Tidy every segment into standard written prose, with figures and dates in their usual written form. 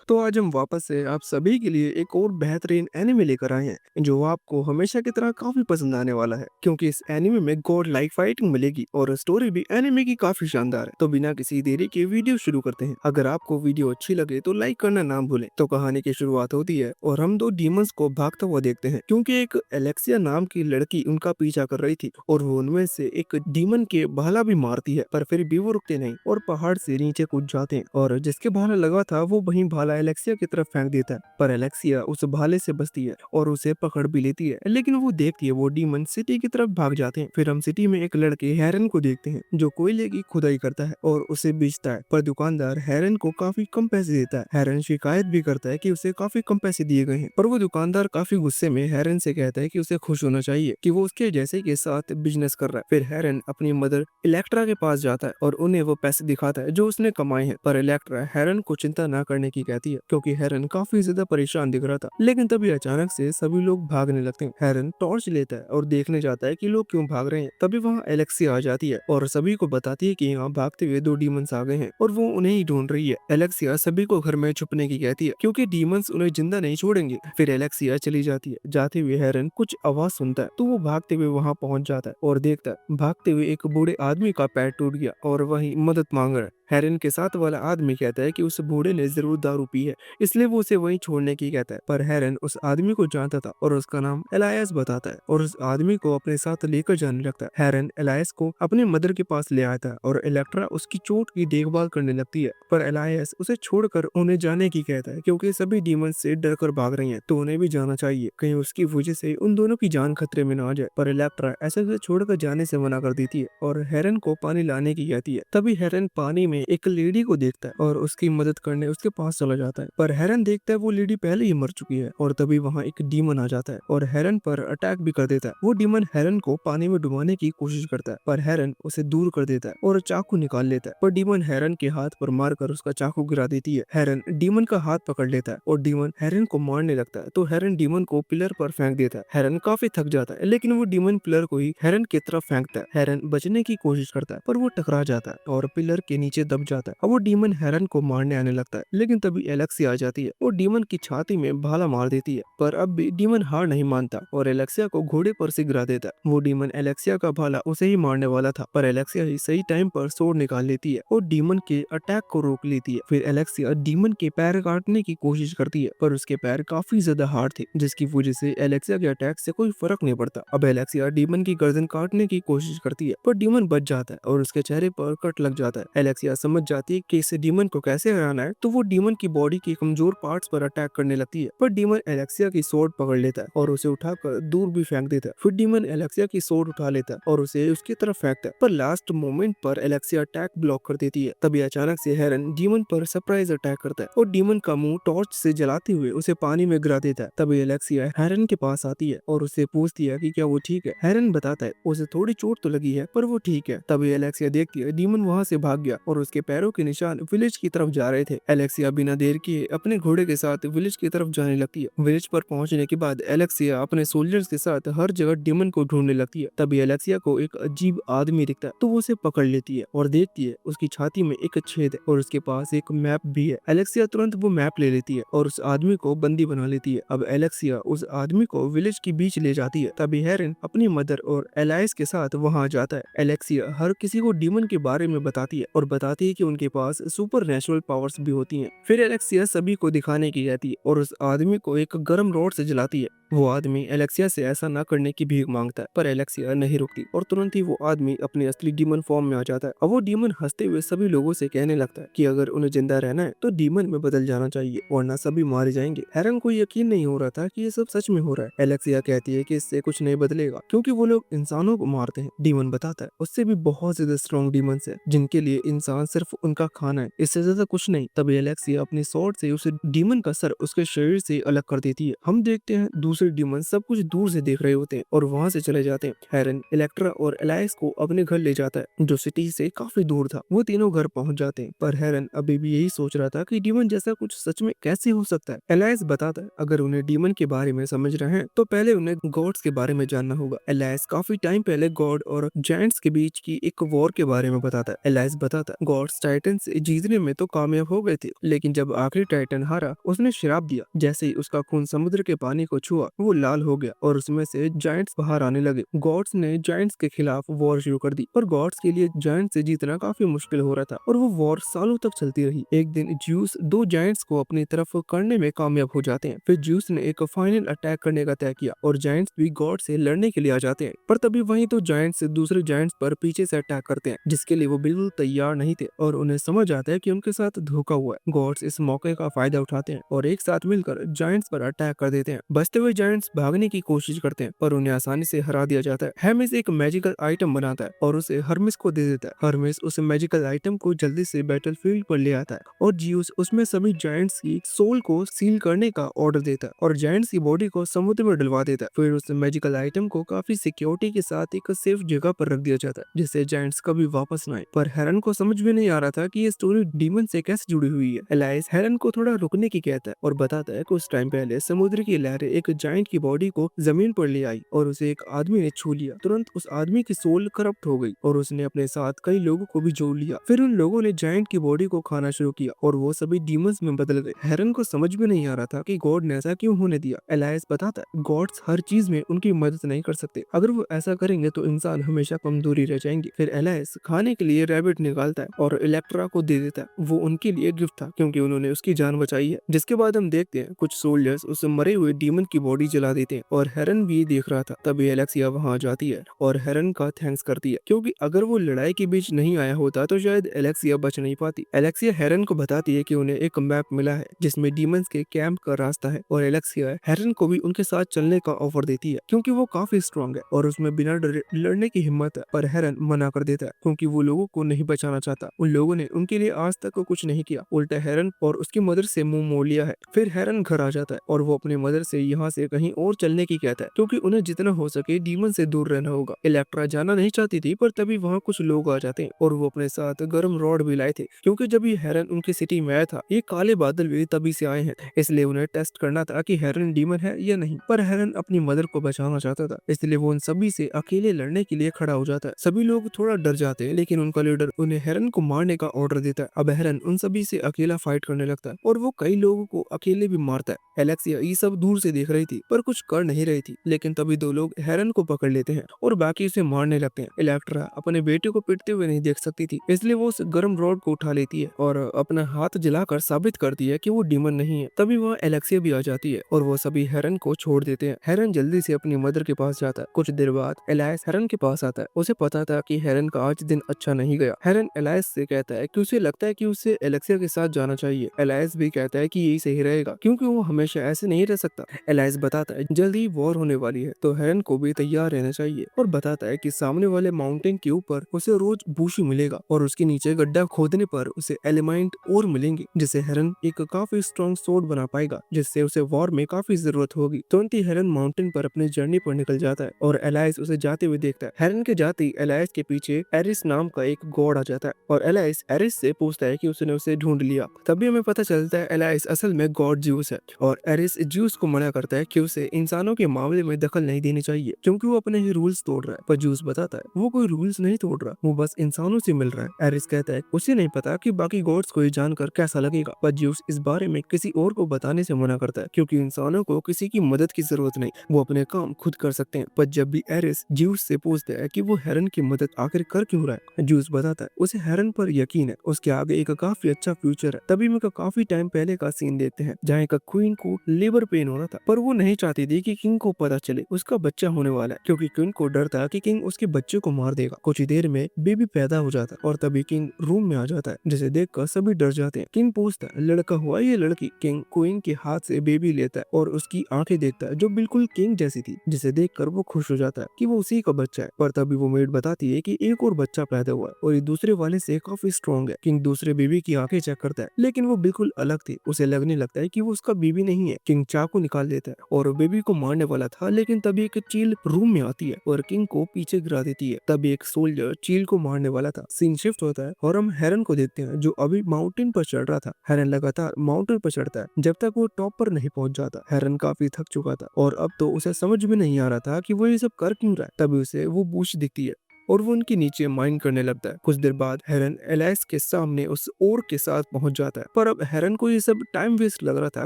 तो आज हम वापस से आप सभी के लिए एक और बेहतरीन एनिमे लेकर आए हैं जो आपको हमेशा की तरह काफी पसंद आने वाला है क्योंकि इस एनिमे में गॉड लाइक फाइटिंग मिलेगी और स्टोरी भी एनिमे की काफी शानदार है। तो बिना किसी देरी के वीडियो शुरू करते हैं। अगर आपको वीडियो अच्छी लगे तो लाइक करना ना भूलें। तो कहानी की शुरुआत होती है और हम दो डीमंस को भागता हुआ देखते हैं क्योंकि एक एलेक्सिया नाम की लड़की उनका पीछा कर रही थी और वो उनमें से एक डीमन के भाला भी मारती है, पर फिर भी वो रुकते नहीं और पहाड़ से नीचे कूद जाते हैं और जिसके भाला लगा था वो वहीं भाला एलेक्सिया की तरफ फेंक देता है। पर एलेक्सिया उस भाले से बचती है और उसे पकड़ भी लेती है, लेकिन वो देखती है वो डीमन सिटी की तरफ भाग जाते हैं। फिर हम सिटी में एक लड़के हेरन को देखते हैं जो कोयले की खुदाई करता है और उसे बेचता है, पर दुकानदार हेरन को काफी कम पैसे देता है। हेरन शिकायत भी करता है कि उसे काफी कम पैसे दिए गए हैं, पर वो दुकानदार काफी गुस्से में हेरन से कहता है कि उसे खुश होना चाहिए कि वो उसके जैसे के साथ बिजनेस कर रहा है। फिर हेरन अपनी मदर इलेक्ट्रा के पास जाता है और उन्हें वो पैसे दिखाता है जो उसने कमाए हैं, पर इलेक्ट्रा हेरन को चिंता न करने की कहती है क्योंकि हेरन काफी ज्यादा परेशान दिख रहा था। लेकिन तभी अचानक से सभी लोग भागने लगते हैं। हेरन टॉर्च लेता है और देखने जाता है कि लोग क्यों भाग रहे हैं। तभी वहाँ एलेक्सिया आ जाती है और सभी को बताती है कि यहाँ भागते हुए दो डीमंस आ गए हैं और वो उन्हें ही ढूंढ रही है। एलेक्सिया सभी को घर में छुपने की कहती है क्योंकि डीमंस उन्हें जिंदा नहीं छोड़ेंगे। फिर एलेक्सिया चली जाती है। जाते हुए हेरन कुछ आवाज सुनता है तो वो भागते हुए वहाँ पहुंच जाता है और देखता है भागते हुए एक बूढ़े आदमी का पैर टूट गया और वही मदद मांग रहा है। हेरन के साथ वाला आदमी कहता है कि उस बूढ़े ने जरूर दारू पी है, इसलिए वो उसे वहीं छोड़ने की कहता है। पर हेरन उस आदमी को जानता था और उसका नाम एलायस बताता है और उस आदमी को अपने साथ लेकर जाने लगता है। हेरन एलायस को अपने मदर के पास ले आता है और इलेक्ट्रा उसकी चोट की देखभाल करने लगती है, पर एलायस उसे छोड़कर उन्हें जाने की कहता है क्योंकि सभी डीमन से डर कर भाग रही हैं, तो उन्हें भी जाना चाहिए, कहीं उसकी वजह से उन दोनों की जान खतरे में ना आ जाए। पर इलेक्ट्रा ऐसे उसे छोड़कर जाने से मना कर देती है और हेरन को पानी लाने की कहती है। तभी हेरन पानी में एक लेडी को देखता है और उसकी मदद करने उसके पास चला जाता है, पर हेरन देखता है वो लेडी पहले ही मर चुकी है और तभी वहाँ एक डीमन आ जाता है और हेरन पर अटैक भी कर देता है। वो डीमन हेरन को पानी में डुबाने की कोशिश करता है, पर हेरन उसे दूर कर देता है और चाकू निकाल लेता है, पर डीमन हेरन के हाथ पर मारकर उसका चाकू गिरा देती है। हेरन डीमन का हाथ पकड़ लेता है और डीमन हेरन को मारने लगता है, तो हेरन डीमन को पिलर पर फेंक देता है। हेरन काफी थक जाता है, लेकिन वो डीमन पिलर को ही हेरन की तरफ फेंकता है। हेरन बचने की कोशिश करता है पर वो टकरा जाता है और पिलर के नीचे दब जाता है। अब वो डीमन हेरन को मारने आने लगता है, लेकिन तभी एलेक्सिया आ जाती है और डीमन की छाती में भाला मार देती है, पर अब भी डीमन हार नहीं मानता और एलेक्सिया को घोड़े पर से गिरा देता है। वो डीमन एलेक्सिया का भाला उसे ही मारने वाला था, पर एलेक्सिया ही सही टाइम पर सोड निकाल लेती है और डीमन के अटैक को रोक लेती है। फिर एलेक्सिया डीमन के पैर काटने की कोशिश करती है, पर उसके पैर काफी ज्यादा हार्ड थे, जिसकी वजह से एलेक्सिया के अटैक से कोई फर्क नहीं पड़ता। अब एलेक्सिया डीमन की गर्दन काटने की कोशिश करती है, पर डीमन बच जाता है और उसके चेहरे पर कट लग जाता है। एलेक्सिया समझ जाती है कि इसे डीमन को कैसे हराना है, तो वो डीमन की बॉडी के कमजोर पार्ट्स पर अटैक करने लगती है, पर डीमन एलेक्सिया की सोड पकड़ लेता है और उसे उठाकर दूर भी फेंक देता है। फिर डीमन एलेक्सिया की सोड उठा लेता है और उसे उसकी तरफ फेंकता है, पर लास्ट मोमेंट पर एलेक्सिया अटैक ब्लॉक कर देती है। तभी अचानक से हेरन डीमन पर सरप्राइज अटैक करता है और डीमन का मुंह टॉर्च से जलाते हुए उसे पानी में गिरा देता है। तभी एलेक्सिया हेरन के पास आती है और उसे पूछती है कि क्या वो ठीक है। हेरन बताता है उसे थोड़ी चोट तो लगी है पर वो ठीक है। तभी एलेक्सिया देखती है डीमन वहां से भाग गया और उसके पैरों के निशान विलेज की तरफ जा रहे थे। एलेक्सिया बिना देर किए अपने घोड़े के साथ विलेज की तरफ जाने लगती है। विलेज पर पहुंचने के बाद एलेक्सिया अपने सोल्जर्स के साथ हर जगह डीमन को ढूंढने लगती है। तभी एलेक्सिया को एक अजीब आदमी दिखता है, तो वो उसे पकड़ लेती है और देखती है उसकी छाती में एक छेद है और उसके पास एक मैप भी है। एलेक्सिया तुरंत वो मैप ले लेती है और उस आदमी को बंदी बना लेती है। अब एलेक्सिया उस आदमी को विलेज के बीच ले जाती है। तभी हेरन अपनी मदर और एलाइस के साथ वहां जाता है। एलेक्सिया हर किसी को डीमन के बारे में बताती है और बताती है कि उनके पास सुपर नेचुरल पावर्स भी होती हैं। फिर एलेक्सिया सभी को दिखाने की कहती है और उस आदमी को एक गर्म रॉड से जलाती है। वो आदमी एलेक्सिया से ऐसा न करने की भीख मांगता है, पर एलेक्सिया नहीं रुकती और तुरंत ही वो आदमी अपनी असली डीमन फॉर्म में आ जाता है। अब वो डीमन हंसते हुए सभी लोगों से कहने लगता है कि अगर उन्हें जिंदा रहना है तो डीमन में बदल जाना चाहिए वरना सभी मारे जाएंगे। हेरन को यकीन नहीं हो रहा था कि ये सब सच में हो रहा है। एलेक्सिया कहती है कि इससे कुछ नहीं बदलेगा क्योंकि वो लोग इंसानों को मारते हैं। डीमन बताता है उससे भी बहुत ज्यादा स्ट्रॉन्ग डीमंस है जिनके लिए इंसान सिर्फ उनका खाना है, इससे ज्यादा कुछ नहीं। तभी एलेक्सिया अपनी स्वॉर्ड से उसे डीमन का सर उसके शरीर से अलग कर देती है। हम देखते हैं दूसरी दूसरे डीमन सब कुछ दूर से देख रहे होते हैं और वहाँ से चले जाते हैं। हेरन इलेक्ट्रा और एलाइस को अपने घर ले जाता है जो सिटी से काफी दूर था। वो तीनों घर पहुंच जाते हैं पर हेरन अभी भी यही सोच रहा था कि डीमन जैसा कुछ सच में कैसे हो सकता है। एलाइस बताता है अगर उन्हें डीमन के बारे में समझ रहे हैं तो पहले उन्हें गॉड्स के बारे में जानना होगा। एलाइस काफी टाइम पहले गॉड और जायंट्स के बीच की एक वॉर के बारे में बताता है। एलाइस बताता है गॉड्स टाइटन से जीतने में तो कामयाब हो गए थे लेकिन जब आखिरी टाइटन हारा उसने श्राप दिया। जैसे ही उसका खून समुद्र के पानी को छुआ वो लाल हो गया और उसमें से जायंट्स बाहर आने लगे। गॉड्स ने जायंट्स के खिलाफ वॉर शुरू कर दी और गॉड्स के लिए जायंट्स से जीतना काफी मुश्किल हो रहा था और वो वॉर सालों तक चलती रही। एक दिन ज्यूस दो जायंट्स को अपनी तरफ करने में कामयाब हो जाते हैं। फिर ज्यूस ने एक फाइनल अटैक करने का तय किया और जायंट्स भी गॉड से लड़ने के लिए आ जाते हैं। पर तभी वहीं तो जायंट्स दूसरे जायंट्स पर पीछे से अटैक करते हैं जिसके लिए वो बिल्कुल तैयार नहीं थे और उन्हें समझ आता है कि उनके साथ धोखा हुआ है। गॉड्स इस मौके का फायदा उठाते हैं और एक साथ मिलकर जायंट्स पर अटैक कर देते हैं। बचते हुए जायंट्स भागने की कोशिश करते हैं पर उन्हें आसानी से हरा दिया जाता है। हेमिस एक मैजिकल आइटम बनाता है और उसे हर्मिस को दे देता है। हर्मिस उस मैजिकल आइटम को जल्दी से बैटलफील्ड पर ले आता है और जियूस उसमें सभी जायंट्स की सोल को सील करने का ऑर्डर देता है और जायंट्स की बॉडी को समुद्र में डलवा देता है। फिर उस मैजिकल आइटम को काफी सिक्योरिटी के साथ एक सेफ जगह पर रख दिया जाता है जिससे जायंट्स कभी वापस न आए। पर हेरन को समझ में नहीं आ रहा था कि ये स्टोरी डीमन से कैसे जुड़ी हुई है। एलाइस हेरन को थोड़ा रुकने की कहता है और बताता है कि उस टाइम पहले समुद्र की लहरें एक जायंट की बॉडी को जमीन पर ले आई और उसे एक आदमी ने छू लिया। तुरंत उस आदमी की सोल करप्ट हो गई और उसने अपने साथ कई लोगों को भी जोड़ लिया। फिर उन लोगों ने जायंट की बॉडी को खाना शुरू किया और वो सभी डीमंस में बदल गए। हेरन को समझ में नहीं आ रहा था कि गॉड ने ऐसा क्यों होने दिया। एलाइस बताता है गॉड्स हर चीज में उनकी मदद नहीं कर सकते, अगर वो ऐसा करेंगे तो इंसान हमेशा कमजोरी रह जाएंगे। फिर एलाइस खाने के लिए रैबिट निकालता है और इलेक्ट्रा को दे देता है। वो उनके लिए गिफ्ट था क्योंकि उन्होंने उसकी जान बचाई है। जिसके बाद हम देखते हैं कुछ सोल्जर्स उस मरे हुए डीमन की बॉडी जला देते हैं और हेरन भी देख रहा था। तभी एलेक्सिया वहां आ जाती है और हेरन का थैंक्स करती है क्योंकि अगर वो लड़ाई के बीच नहीं आया होता तो शायद एलेक्सिया बच नहीं पाती। एलेक्सिया हेरन को बताती है कि उन्हें एक मैप मिला है जिसमें डीमंस के कैंप का रास्ता है और एलेक्सिया हेरन को भी उनके साथ चलने का ऑफर देती है क्योंकि वो काफी स्ट्रांग है और उसमें बिना डरे लड़ने की हिम्मत है। पर हेरन मना कर देता है क्योंकि वो लोगों को नहीं बचाना चाहता। उन लोगों ने उनके लिए आज तक कुछ नहीं किया, उल्टा हेरन और उसकी मदर से मुंह मोड़ लिया है। फिर हेरन घर आ जाता है और वो अपने मदर से यहाँ से कहीं और चलने की कहता है क्योंकि उन्हें जितना हो सके डीमन से दूर रहना होगा। इलेक्ट्रा जाना नहीं चाहती थी पर तभी वहाँ कुछ लोग आ जाते हैं और वो अपने साथ गर्म रॉड भी लाए थे क्योंकि जब ये हेरन उनकी सिटी में आया था ये काले बादल भी तभी से आए हैं, इसलिए उन्हें टेस्ट करना था कि हेरन डीमन है या नहीं। पर हेरन अपनी मदर को बचाना चाहता था इसलिए वो उन सभी से अकेले लड़ने के लिए खड़ा हो जाता है। सभी लोग थोड़ा डर जाते हैं लेकिन उनका लीडर उन्हें हेरन को मारने का ऑर्डर देता है। अब हेरन उन सभी से अकेला फाइट करने लगता है और वो कई लोगों को अकेले भी मारता है। एलेक्सिया ये सब दूर से देख रही थी पर कुछ कर नहीं रही थी लेकिन तभी दो लोग हेरन को पकड़ लेते हैं और बाकी उसे मारने लगते हैं। इलेक्ट्रा अपने बेटे को पिटते हुए नहीं देख सकती थी इसलिए वो उस गर्म रॉड को उठा लेती है और अपना हाथ जलाकर साबित करती है कि वो डीमन नहीं है। तभी वह एलेक्सिया भी आ जाती है और वो सभी हेरन को छोड़ देते हैं। हेरन जल्दी से अपनी मदर के पास जाता है। कुछ देर बाद एलाइस हेरन के पास आता है। उसे पता था कि हेरन का आज दिन अच्छा नहीं गया। हेरन एलाइस से कहता है कि उसे लगता है कि उसे एलेक्सिया के साथ जाना चाहिए। एलाइस भी कहता है कि यही सही रहेगा क्योंकि वो हमेशा ऐसे नहीं रह सकता। एलाइस बताता है जल्दी वॉर होने वाली है तो हेरन को भी तैयार रहना चाहिए और बताता है कि सामने वाले माउंटेन के ऊपर उसे रोज बूशी मिलेगा और उसके नीचे गड्ढा खोदने पर उसे एलिमेंट और मिलेंगे जिससे हेरन एक काफी स्ट्रॉन्ग सोर्ड बना पाएगा जिससे उसे वॉर में काफी जरूरत होगी। तुरंत ही हेरन माउंटेन पर अपनी जर्नी पर निकल जाता है और एलाइस उसे जाते हुए देखता है। हेरन के जाते ही एलाइस के पीछे एरिस नाम का एक गॉड आ जाता है और एलाइस एरिस से पूछता है कि उसने उसे ढूंढ लिया। तभी हमें पता चलता है एलाइस असल में गॉड ज्यूस है और एरिस ज्यूस को मना करता है कि उसे इंसानों के मामले में दखल नहीं देनी चाहिए क्योंकि वो अपने ही रूल्स तोड़ रहा है। पर ज्यूस बताता है वो कोई रूल्स नहीं तोड़ रहा, वो बस इंसानों से मिल रहा है। एरिस कहता है उसे नहीं पता कि बाकी गॉड्स को ये जानकर कैसा लगेगा, पर ज्यूस इस बारे में किसी और को बताने से मना करता है क्योंकि इंसानों को किसी की मदद की जरूरत नहीं, वो अपने काम खुद कर सकते हैं। पर जब भी एरिस ज्यूस से पूछता है कि वो हेरन की मदद आखिर कर क्यों रहा है, ज्यूस बताता है उसे हेरन पर यकीन है, उसके आगे एक काफी अच्छा फ्यूचर है। तभी मैं काफी टाइम पहले का सीन देखते हैं जहाँ एक क्वीन को लेबर पेन हो रहा था पर वो नहीं चाहती थी कि किंग को पता चले उसका बच्चा होने वाला है क्योंकि किंग को डर था कि किंग उसके बच्चे को मार देगा। कुछ ही देर में बेबी पैदा हो जाता है और तभी किंग रूम में आ जाता है जिसे देखकर सभी डर जाते हैं। किंग पूछता है लड़का हुआ या लड़की। किंग क्वीन के हाथ से बेबी लेता है और उसकी आंखें देखता है जो बिल्कुल किंग जैसी थी जिसे देखकर वो खुश हो जाता है कि वो उसी का बच्चा है। पर तभी वो मेड बताती है कि एक और बच्चा पैदा हुआ है और ये दूसरे वाले से काफी स्ट्रॉन्ग है। किंग दूसरे बेबी की आंखें चेक करता है लेकिन वो बिल्कुल अलग थी, उसे लगने लगता है कि वो उसका बेबी नहीं है। किंग चाकू निकाल लेता है और बेबी को मारने वाला था, लेकिन तभी एक चील रूम में आती है और किंग को पीछे गिरा देती है। तभी एक सोल्जर चील को मारने वाला था। सीन शिफ्ट होता है और हम हेरन को देखते हैं जो अभी माउंटेन पर चढ़ रहा था। हेरन लगातार माउंटेन पर चढ़ता है जब तक वो टॉप पर नहीं पहुंच जाता। हेरन काफी थक चुका था और अब तो उसे समझ में नहीं आ रहा था कि वो ये सब कर क्यों रहा है। तभी उसे वो बूश दिखती है और वो उनके नीचे माइन करने लगता है। कुछ देर बाद हेरन एलाइस के सामने उस ओर के साथ पहुंच जाता है, पर अब हेरन को ये सब टाइम वेस्ट लग रहा था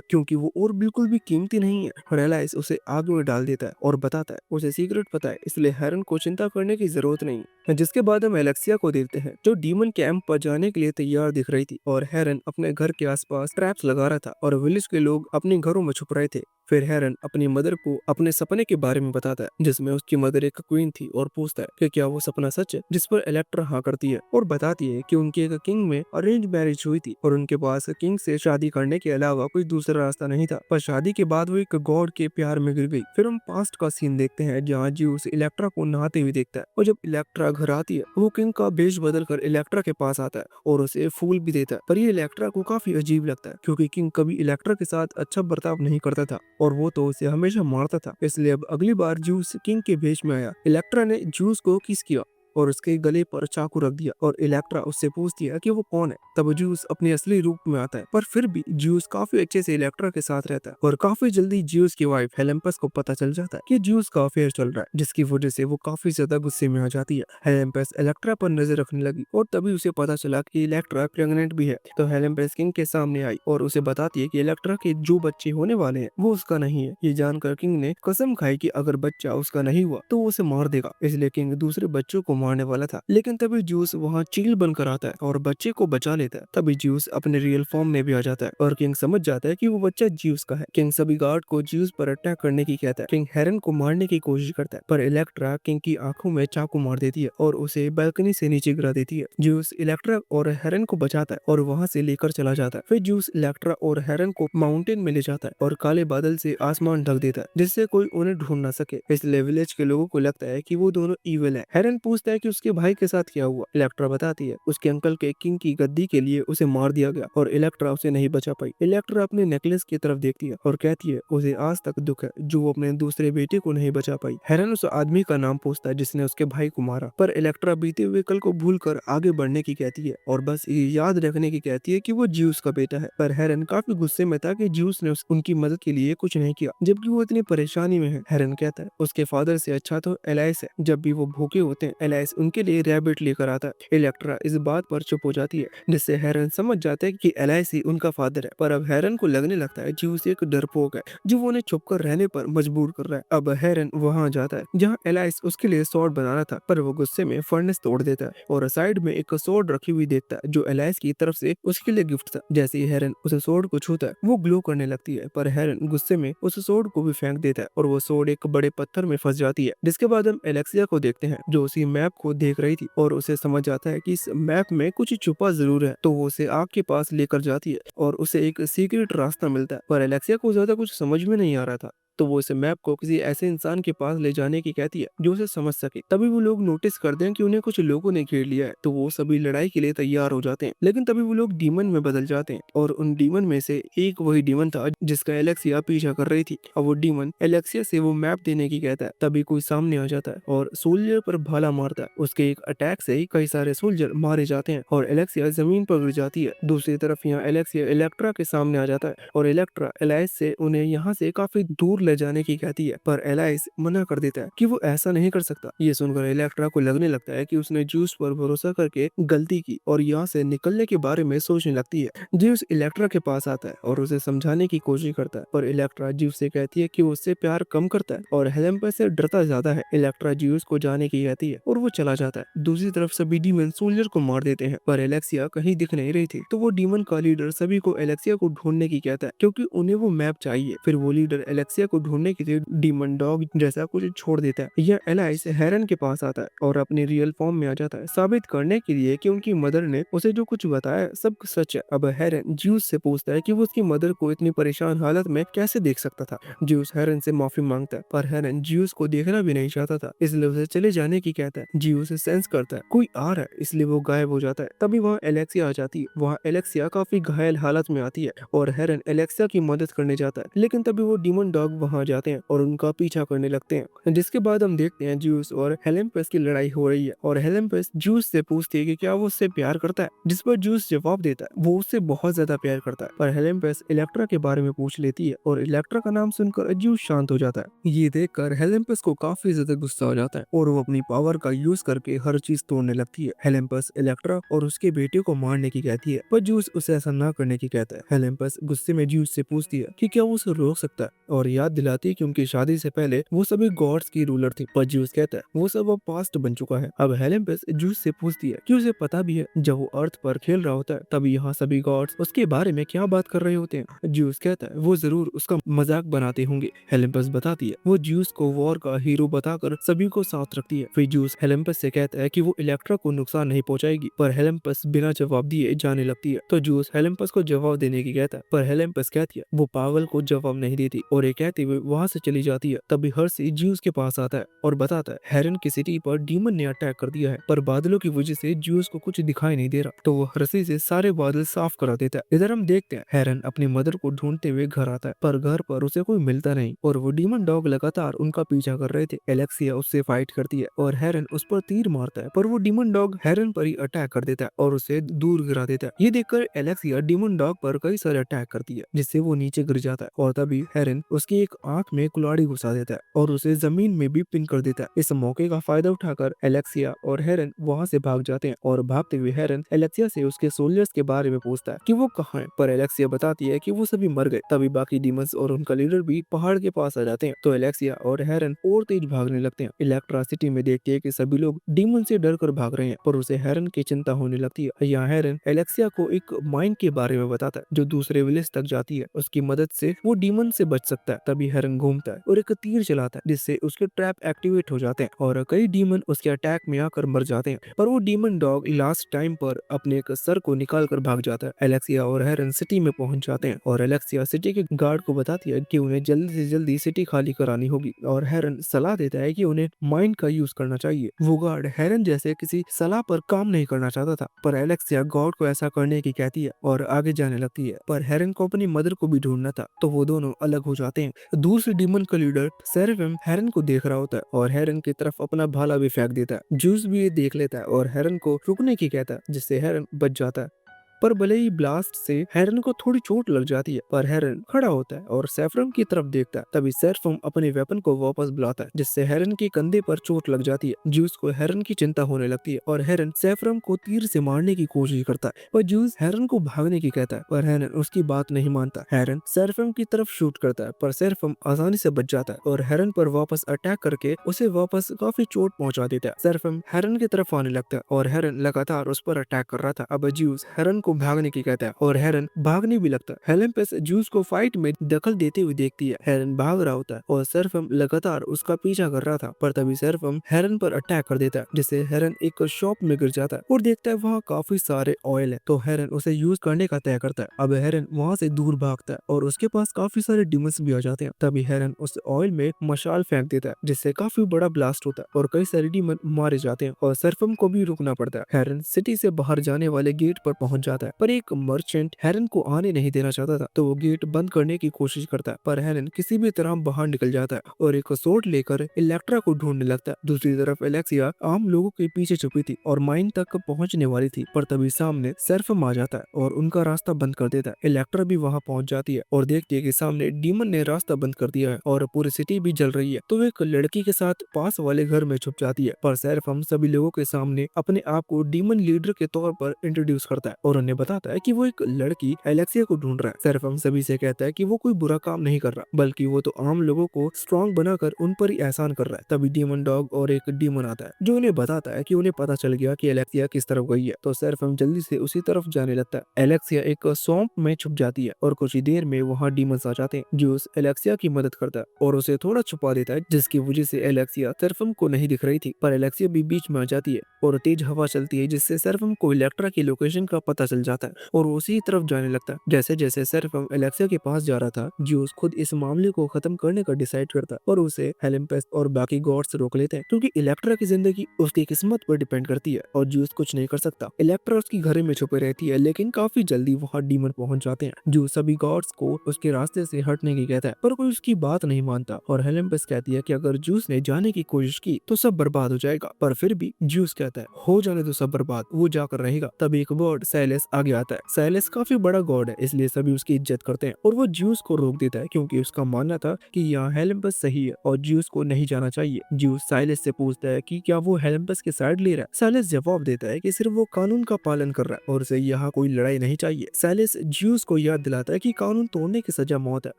क्योंकि वो ओर बिल्कुल भी कीमती नहीं है। और एलाइस उसे आग में डाल देता है और बताता है उसे सीक्रेट पता है, इसलिए हेरन को चिंता करने की जरूरत नहीं है। जिसके बाद हम एलेक्सिया को देखते हैं जो डीमन कैंप पर जाने के लिए तैयार दिख रही थी और हेरन अपने घर के आसपास ट्रैप्स लगा रहा था और विलेज के लोग अपने घरों में छुप रहे थे। फिर हेरन अपनी मदर को अपने सपने के बारे में बताता है जिसमें उसकी मदर एक क्वीन थी और पूछता है कि क्या वो सपना सच है, जिस पर इलेक्ट्रा हाँ करती है और बताती है कि उनके एक किंग में अरेंज मैरिज हुई थी और उनके पास किंग से शादी करने के अलावा कोई दूसरा रास्ता नहीं था, पर शादी के बाद वो एक गॉड के प्यार में गिर गई। फिर हम पास्ट का सीन देखते हैं जहाँ ज्यूस इलेक्ट्रा को नहाते हुए देखता है और जब इलेक्ट्रा घर आती है वो किंग का भेष बदल कर इलेक्ट्रा के पास आता है और उसे फूल भी देता है। पर ये इलेक्ट्रा को काफी अजीब लगता है क्योंकि किंग कभी इलेक्ट्रा के साथ अच्छा बर्ताव नहीं करता था और वो तो उसे हमेशा मारता था। इसलिए अब अगली बार जूस किंग के भेष में आया। इलेक्ट्रा ने जूस को किस किया और उसके गले पर चाकू रख दिया और इलेक्ट्रा उससे पूछती है कि वो कौन है। तब जूस अपने असली रूप में आता है, पर फिर भी जूस काफी अच्छे से इलेक्ट्रा के साथ रहता है और काफी जल्दी जूस की वाइफ हेलेम्पस को पता चल जाता है कि जूस का अफेयर चल रहा है, जिसकी वजह से वो काफी ज्यादा गुस्से में आ जाती है। हेलेम्पस इलेक्ट्रा पर नजर रखने लगी और तभी उसे पता चला कि इलेक्ट्रा प्रेग्नेंट भी है। तो हेलेम्पस किंग के सामने आई और उसे बताती है कि इलेक्ट्रा के जो बच्चे होने वाले हैं वो उसका नहीं है। ये जानकर किंग ने कसम खाई कि अगर बच्चा उसका नहीं हुआ तो वो उसे मार देगा, इसलिए किंग दूसरे बच्चों को मारने वाला था। लेकिन तभी जूस वहाँ चील बनकर आता है और बच्चे को बचा लेता है। तभी जूस अपने रियल फॉर्म में भी आ जाता है और किंग समझ जाता है कि वो बच्चा ज्यूस का है। किंग सभी गार्ड को ज्यूस पर अटैक करने की कहता है। किंग हेरन को मारने की कोशिश करता है, पर इलेक्ट्रा किंग की आंखों में चाकू मार देती है और उसे बालकनी से नीचे गिरा देती है। ज्यूस इलेक्ट्रा और हेरन को बचाता है और वहाँ से लेकर चला जाता है। फिर ज्यूस इलेक्ट्रा और हेरन को माउंटेन में ले जाता है और काले बादल से आसमान ढक देता है जिससे कोई उन्हें ढूंढ न सके। इसलिए विलेज के लोगों को लगता है कि वो दोनों इविल है। हेरन पूछता है कि उसके भाई के साथ क्या हुआ। इलेक्ट्रा बताती है उसके अंकल के किंग की गद्दी के लिए उसे मार दिया गया और इलेक्ट्रा उसे नहीं बचा पाई। इलेक्ट्रा अपने नेकलेस की तरफ देखती है और कहती है उसे आज तक दुख है जो वो अपने दूसरे बेटे को नहीं बचा पाई। हेरन उस आदमी का नाम पूछता है जिसने उसके भाई को मारा, पर इलेक्ट्रा बीते हुए कल को भूलकर आगे बढ़ने की कहती है और बस ये याद रखने की कहती है कि वो ज्यूस का बेटा है। पर हेरन काफी गुस्से में था कि ज्यूस ने उनकी मदद के लिए कुछ नहीं किया जबकि वो इतनी परेशानी में है। हेरन कहता है उसके फादर से अच्छा तो एलाइस है, जब भी वो भूखे होते हैं एलाइस उनके लिए रैबिट लेकर आता है। इलेक्ट्रा इस बात पर चुप हो जाती है जिससे हेरन समझ जाता है कि एलाइस ही उनका फादर है। पर अब हेरन को लगने लगता है ज्यूस एक डरपोक है जो वो उन्हें छुप कर रहने पर मजबूर कर रहा है। अब हेरन वहाँ जाता है जहाँ एलाइस उसके लिए स्वॉर्ड बनाना था, पर वो गुस्से में फर्नेस तोड़ देता है और साइड में एक स्वॉर्ड रखी हुई देखता है जो एलाइस की तरफ से उसके लिए गिफ्ट था। जैसे ही हेरन उस स्वॉर्ड को छूता है वो ग्लो करने लगती है, पर हेरन गुस्से में उस स्वॉर्ड को भी फेंक देता है और वो स्वॉर्ड एक बड़े पत्थर में फंस जाती है। जिसके बाद हम एलेक्सिया को देखते हैं जो उसी मैप को देख रही थी और उसे समझ आता है कि इस मैप में कुछ छुपा जरूर है, तो वो उसे आग के पास लेकर जाती है और उसे एक सीक्रेट रास्ता मिलता है। पर एलेक्सिया को ज्यादा कुछ समझ में नहीं आ रहा था, तो वो इस मैप को किसी ऐसे इंसान के पास ले जाने की कहती है जो उसे समझ सके। तभी वो लोग नोटिस करते हैं कि उन्हें कुछ लोगों ने घेर लिया है, तो वो सभी लड़ाई के लिए तैयार हो जाते हैं। लेकिन तभी वो लोग डीमन में बदल जाते हैं और उन डीमन में से एक वही डीमन था जिसका एलेक्सिया पीछा कर रही थी। अब वो डीमन एलेक्सिया से वो मैप देने की कहता है। तभी कोई सामने आ जाता है और सोल्जर पर भाला मारता है। उसके एक अटैक से ही कई सारे सोल्जर मारे जाते हैं और एलेक्सिया जमीन पर गिर जाती है। दूसरी तरफ यहाँ एलेक्सिया इलेक्ट्रा के सामने आ जाता है और इलेक्ट्रा एलाइस से उन्हें यहाँ से काफी दूर ले जाने की कहती है, पर एलाइस मना कर देता है कि वो ऐसा नहीं कर सकता। ये सुनकर इलेक्ट्रा को लगने लगता है कि उसने ज्यूस पर भरोसा करके गलती की और यहाँ से निकलने के बारे में सोचने लगती है। ज्यूस इलेक्ट्रा के पास आता है और उसे समझाने की कोशिश करता है, पर इलेक्ट्रा ज्यूस से कहती है कि वो उससे प्यार कम करता है और हेलेम्पस से डरता ज्यादा है। इलेक्ट्रा ज्यूस को जाने की कहती है और वो चला जाता है। दूसरी तरफ सभी डीमन सोल्जर को मार देते हैं, पर एलेक्सिया कहीं दिख नहीं रही थी, तो वो डीमन का लीडर सभी को एलेक्सिया को ढूंढने की कहता है क्योंकि उन्हें वो मैप चाहिए। फिर वो लीडर एलेक्सिया को ढूंढने के लिए डीमन डॉग जैसा कुछ छोड़ देता है। यह एलाइस हेरन के पास आता है और अपने रियल फॉर्म में आ जाता है साबित करने के लिए कि उनकी मदर ने उसे जो कुछ बताया सब सच है। अब हेरन ज्यूस से पूछता है कि वो उसकी मदर को इतनी परेशान हालत में कैसे देख सकता था। ज्यूस हेरन से माफी मांगता है, पर हेरन ज्यूस को देखना भी नहीं चाहता था, इसलिए उसे चले जाने की कहता है। ज्यूस सेंस करता है कोई आ रहा है, इसलिए वो गायब हो जाता है। तभी वहाँ एलेक्सिया आ जाती है। वहाँ एलेक्सिया काफी घायल हालत में आती है और हेरन एलेक्सिया की मदद करने जाता है, लेकिन तभी वो डीमन डॉग वहाँ जाते हैं और उनका पीछा करने लगते हैं। जिसके बाद हम देखते हैं ज्यूस और हेलेम्पस की लड़ाई हो रही है और हेलेम्पस ज्यूस से पूछती है कि क्या वो उससे प्यार करता है, जिस पर ज्यूस जवाब देता है वो उससे बहुत ज्यादा प्यार करता है। पर हेलेम्पस इलेक्ट्रा के बारे में पूछ लेती है और इलेक्ट्रा का नाम सुनकर ज्यूस शांत हो जाता है। ये देखकर हेलेम्पस को काफी ज्यादा गुस्सा हो जाता है और वो अपनी पावर का यूज करके हर चीज तोड़ने लगती है। हेलेम्पस इलेक्ट्रा और उसके बेटे को मारने की कहती है पर ज्यूस उसे ऐसा ना करने की कहता है। हेलेम्पस गुस्से में ज्यूस से पूछती है कि क्या वो उसे रोक सकता है और याद दिलाती है कि उनकी शादी से पहले वो सभी गॉड्स की रूलर थी। पर ज्यूस कहता है वो सब अब पास्ट बन चुका है। अब हेलेम्पस ज्यूस से पूछती है कि उसे पता भी है जब वो अर्थ पर खेल रहा होता है तब यहाँ सभी गॉड्स उसके बारे में क्या बात कर रहे होते हैं। ज्यूस कहता है वो जरूर उसका मजाक बनाते होंगे। हेलेम्पस बताती है वो ज्यूस को वॉर का हीरो बताकर सभी को साथ रखती है। फिर ज्यूस हेलेम्पस से कहता है कि वो इलेक्ट्रा को नुकसान नहीं पहुंचाएगी पर हेलेम्पस बिना जवाब दिए जाने लगती है। तो ज्यूस हेलेम्पस को जवाब देने की कहता है पर हेलेम्पस कहती है वो पागल को जवाब नहीं देती और ये कहते हुए वहाँ से चली जाती है। तभी हर्सी ज्यूस के पास आता है और बताता है हेरन की सिटी पर डीमन ने अटैक कर दिया है पर बादलों की वजह से ज्यूस को कुछ दिखाई नहीं दे रहा। तो वो हर्सी से सारे बादल साफ करा देता है। इधर हम देखते हैं हेरन अपनी मदर को ढूंढते हुए घर आता है पर घर पर उसे कोई मिलता नहीं और वो डीमन डॉग लगातार उनका पीछा कर रहे थे। एलेक्सिया उससे फाइट करती है और हेरन उस पर तीर मारता है पर वो डीमन डॉग हेरन पर ही अटैक कर देता है और उसे दूर गिरा देता है। ये देखकर एलेक्सिया डीमन डॉग पर कई सारे अटैक करती है जिससे वो नीचे गिर जाता है और तभी हेरन उसकी एक आंख में कुल्हाड़ी घुसा देता है और उसे जमीन में भी पिन कर देता है। इस मौके का फायदा उठाकर एलेक्सिया और हेरन वहाँ से भाग जाते हैं और भागते हुए हेरन एलेक्सिया से उसके सोल्जर्स के बारे में पूछता है कि वो कहाँ है पर एलेक्सिया बताती है कि वो सभी मर गए। तभी बाकी डीमंस और उनका लीडर भी पहाड़ के पास आ जाते हैं तो एलेक्सिया और हेरन और तेज भागने लगते हैं। इलेक्ट्रा सिटी में देखती है कि सभी लोग डीमन से डर कर भाग रहे हैं पर उसे हेरन की चिंता होने लगती है। यहाँ हेरन एलेक्सिया को एक माइन के बारे में बताता है जो दूसरे विलेज तक जाती है। उसकी मदद से वो डीमन से बच सकता है। तभी हेरन घूमता है और एक तीर चलाता है जिससे उसके ट्रैप एक्टिवेट हो जाते हैं और कई डीमन उसके अटैक में आकर मर जाते हैं पर वो डीमन डॉग लास्ट टाइम पर अपने एक सर को निकाल कर भाग जाता है। एलेक्सिया और हेरन सिटी में पहुंच जाते हैं और एलेक्सिया सिटी के गार्ड को बताती है कि उन्हें जल्दी से जल्दी सिटी खाली करानी होगी और हेरन सलाह देता है कि उन्हें माइंड का यूज करना चाहिए। वो गार्ड हेरन जैसे किसी सलाह पर काम नहीं करना चाहता था पर एलेक्सिया गॉड को ऐसा करने की कहती है और आगे जाने लगती है। पर हेरन को अपनी मदर को भी ढूंढना था तो वो दोनों अलग हो जाते हैं। दूसरे डीमन का लीडर सेरेफिम हेरन को देख रहा होता है और हेरन की तरफ अपना भाला भी फेंक देता है। जूस भी ये देख लेता है और हेरन को रुकने की कहता है जिससे हेरन बच जाता है। पर भले ही ब्लास्ट से हेरन को थोड़ी चोट लग जाती है पर हेरन खड़ा होता है और सैफरम की तरफ देखता है। तभी सैफरम अपने वेपन को वापस बुलाता है जिससे हेरन के कंधे पर चोट लग जाती है। जूस को हेरन की चिंता होने लगती है और हेरन सैफरम को तीर से मारने की कोशिश करता है पर जूस हेरन को भागने की कहता है पर हेरन उसकी बात नहीं मानता। हेरन सैफरम की तरफ शूट करता है पर सैफरम आसानी से बच जाता है और हेरन पर वापस अटैक करके उसे वापस काफी चोट पहुंचा देता है। सैफरम हेरन की तरफ आने लगता है और हेरन लगातार उस पर अटैक कर रहा था। अब जूस हेरन को भागने की कहता है और हेरन भागने भी लगता है। हेलेम्पस जूस को फाइट में दखल देते हुए देखती है। हेरन भाग रहा होता है और सर्फम लगातार उसका पीछा कर रहा था पर तभी सर्फम हेरन पर अटैक कर देता है जिससे हेरन एक शॉप में गिर जाता है और देखता है वहाँ काफी सारे ऑयल है तो हेरन उसे यूज करने का तय करता है। अब हेरन वहाँ से दूर भागता है और उसके पास काफी सारे डिमंस भी आ जाते हैं। तभी हेरन उस ऑयल में मशाल फेंक देता है जिससे काफी बड़ा ब्लास्ट होता है और कई सारे डिमन मारे जाते हैं और सर्फम को भी रुकना पड़ता है। हेरन सिटी से बाहर जाने वाले गेट पर पहुंच जाता है पर एक मर्चेंट हेरन को आने नहीं देना चाहता था तो वो गेट बंद करने की कोशिश करता है पर हेरन किसी भी तरह बाहर निकल जाता है और एक सोर्ड लेकर इलेक्ट्रा को ढूंढने लगता है। दूसरी तरफ एलेक्सिया आम लोगों के पीछे छुपी थी और माइन तक पहुंचने वाली थी पर तभी सामने सर्फम आ जाता है और उनका रास्ता बंद कर देता है। इलेक्ट्रा भी वहां पहुंच जाती है और देखती है कि सामने डीमन ने रास्ता बंद कर दिया है और पूरी सिटी भी जल रही है तो वो एक लड़की के साथ पास वाले घर में छुप जाती है पर सर्फम सभी लोगों के सामने अपने आप को डीमन लीडर के तौर पर इंट्रोड्यूस करता है और उन्हें बताता है कि वो एक लड़की एलेक्सिया को ढूंढ रहा है। सर्फम सभी से कहता है कि वो कोई बुरा काम नहीं कर रहा बल्कि वो तो आम लोगों को स्ट्रॉन्ग बनाकर उन पर ही एहसान कर रहा है। तभी डीमन डॉग और एक डीमन आता है जो उन्हें बताता है कि उन्हें पता चल गया कि एलेक्सिया किस तरफ गई है तो सर्फम जल्दी से उसी तरफ जाने लगता है। एलेक्सिया एक सौंप में छुप जाती है और कुछ ही देर में वहाँ डीमंस आ जाते हैं। जूस एलेक्सिया की मदद करता है और उसे थोड़ा छुपा देता है जिसकी वजह से एलेक्सिया सर्फम को नहीं दिख रही थी पर एलेक्सिया भी बीच में आ जाती है और तेज हवा चलती है जिससे सर्फम को इलेक्ट्रा की लोकेशन का पता चल चल जाता है और वो उसी तरफ जाने लगता है। जैसे जैसे सेराफिम एलेक्सिया के पास जा रहा था, ज्यूस खुद इस मामले को खत्म करने का डिसाइड करता है और उसे हेलेम्पस और बाकी गॉड्स रोक लेते हैं, क्योंकि इलेक्ट्रा की जिंदगी उसकी किस्मत पर डिपेंड करती है और ज्यूस कुछ नहीं कर सकता। इलेक्ट्रा उसकी घर में छुपे रहती है, लेकिन काफी जल्दी वहाँ डीमन पहुंच जाते हैं। ज्यूस सभी गॉड्स को उसके रास्ते से हटने की कहता है, पर कोई उसकी बात नहीं मानता और हेलेम्पस कहती है कि अगर ज्यूस ने जाने की कोशिश की तो सब बर्बाद हो जाएगा। पर फिर भी ज्यूस कहता है हो जाने दो सब बर्बाद, वो जाकर रहेगा। तभी एक गॉड साइलेस आगे आता है। साइलेस काफी बड़ा गॉड है, इसलिए सभी उसकी इज्जत करते हैं और वो ज्यूस को रोक देता है, क्योंकि उसका मानना था कि यहाँ हेलेम्पस सही है और ज्यूस को नहीं जाना चाहिए। ज्यूस साइलेस से पूछता है कि क्या वो हेलेम्पस के साइड ले रहा है। साइलेस जवाब देता है कि सिर्फ वो कानून का पालन कर रहा है और उसे यहाँ कोई लड़ाई नहीं चाहिए। साइलेस ज्यूस को याद दिलाता है कि कानून तोड़ने की सजा मौत है।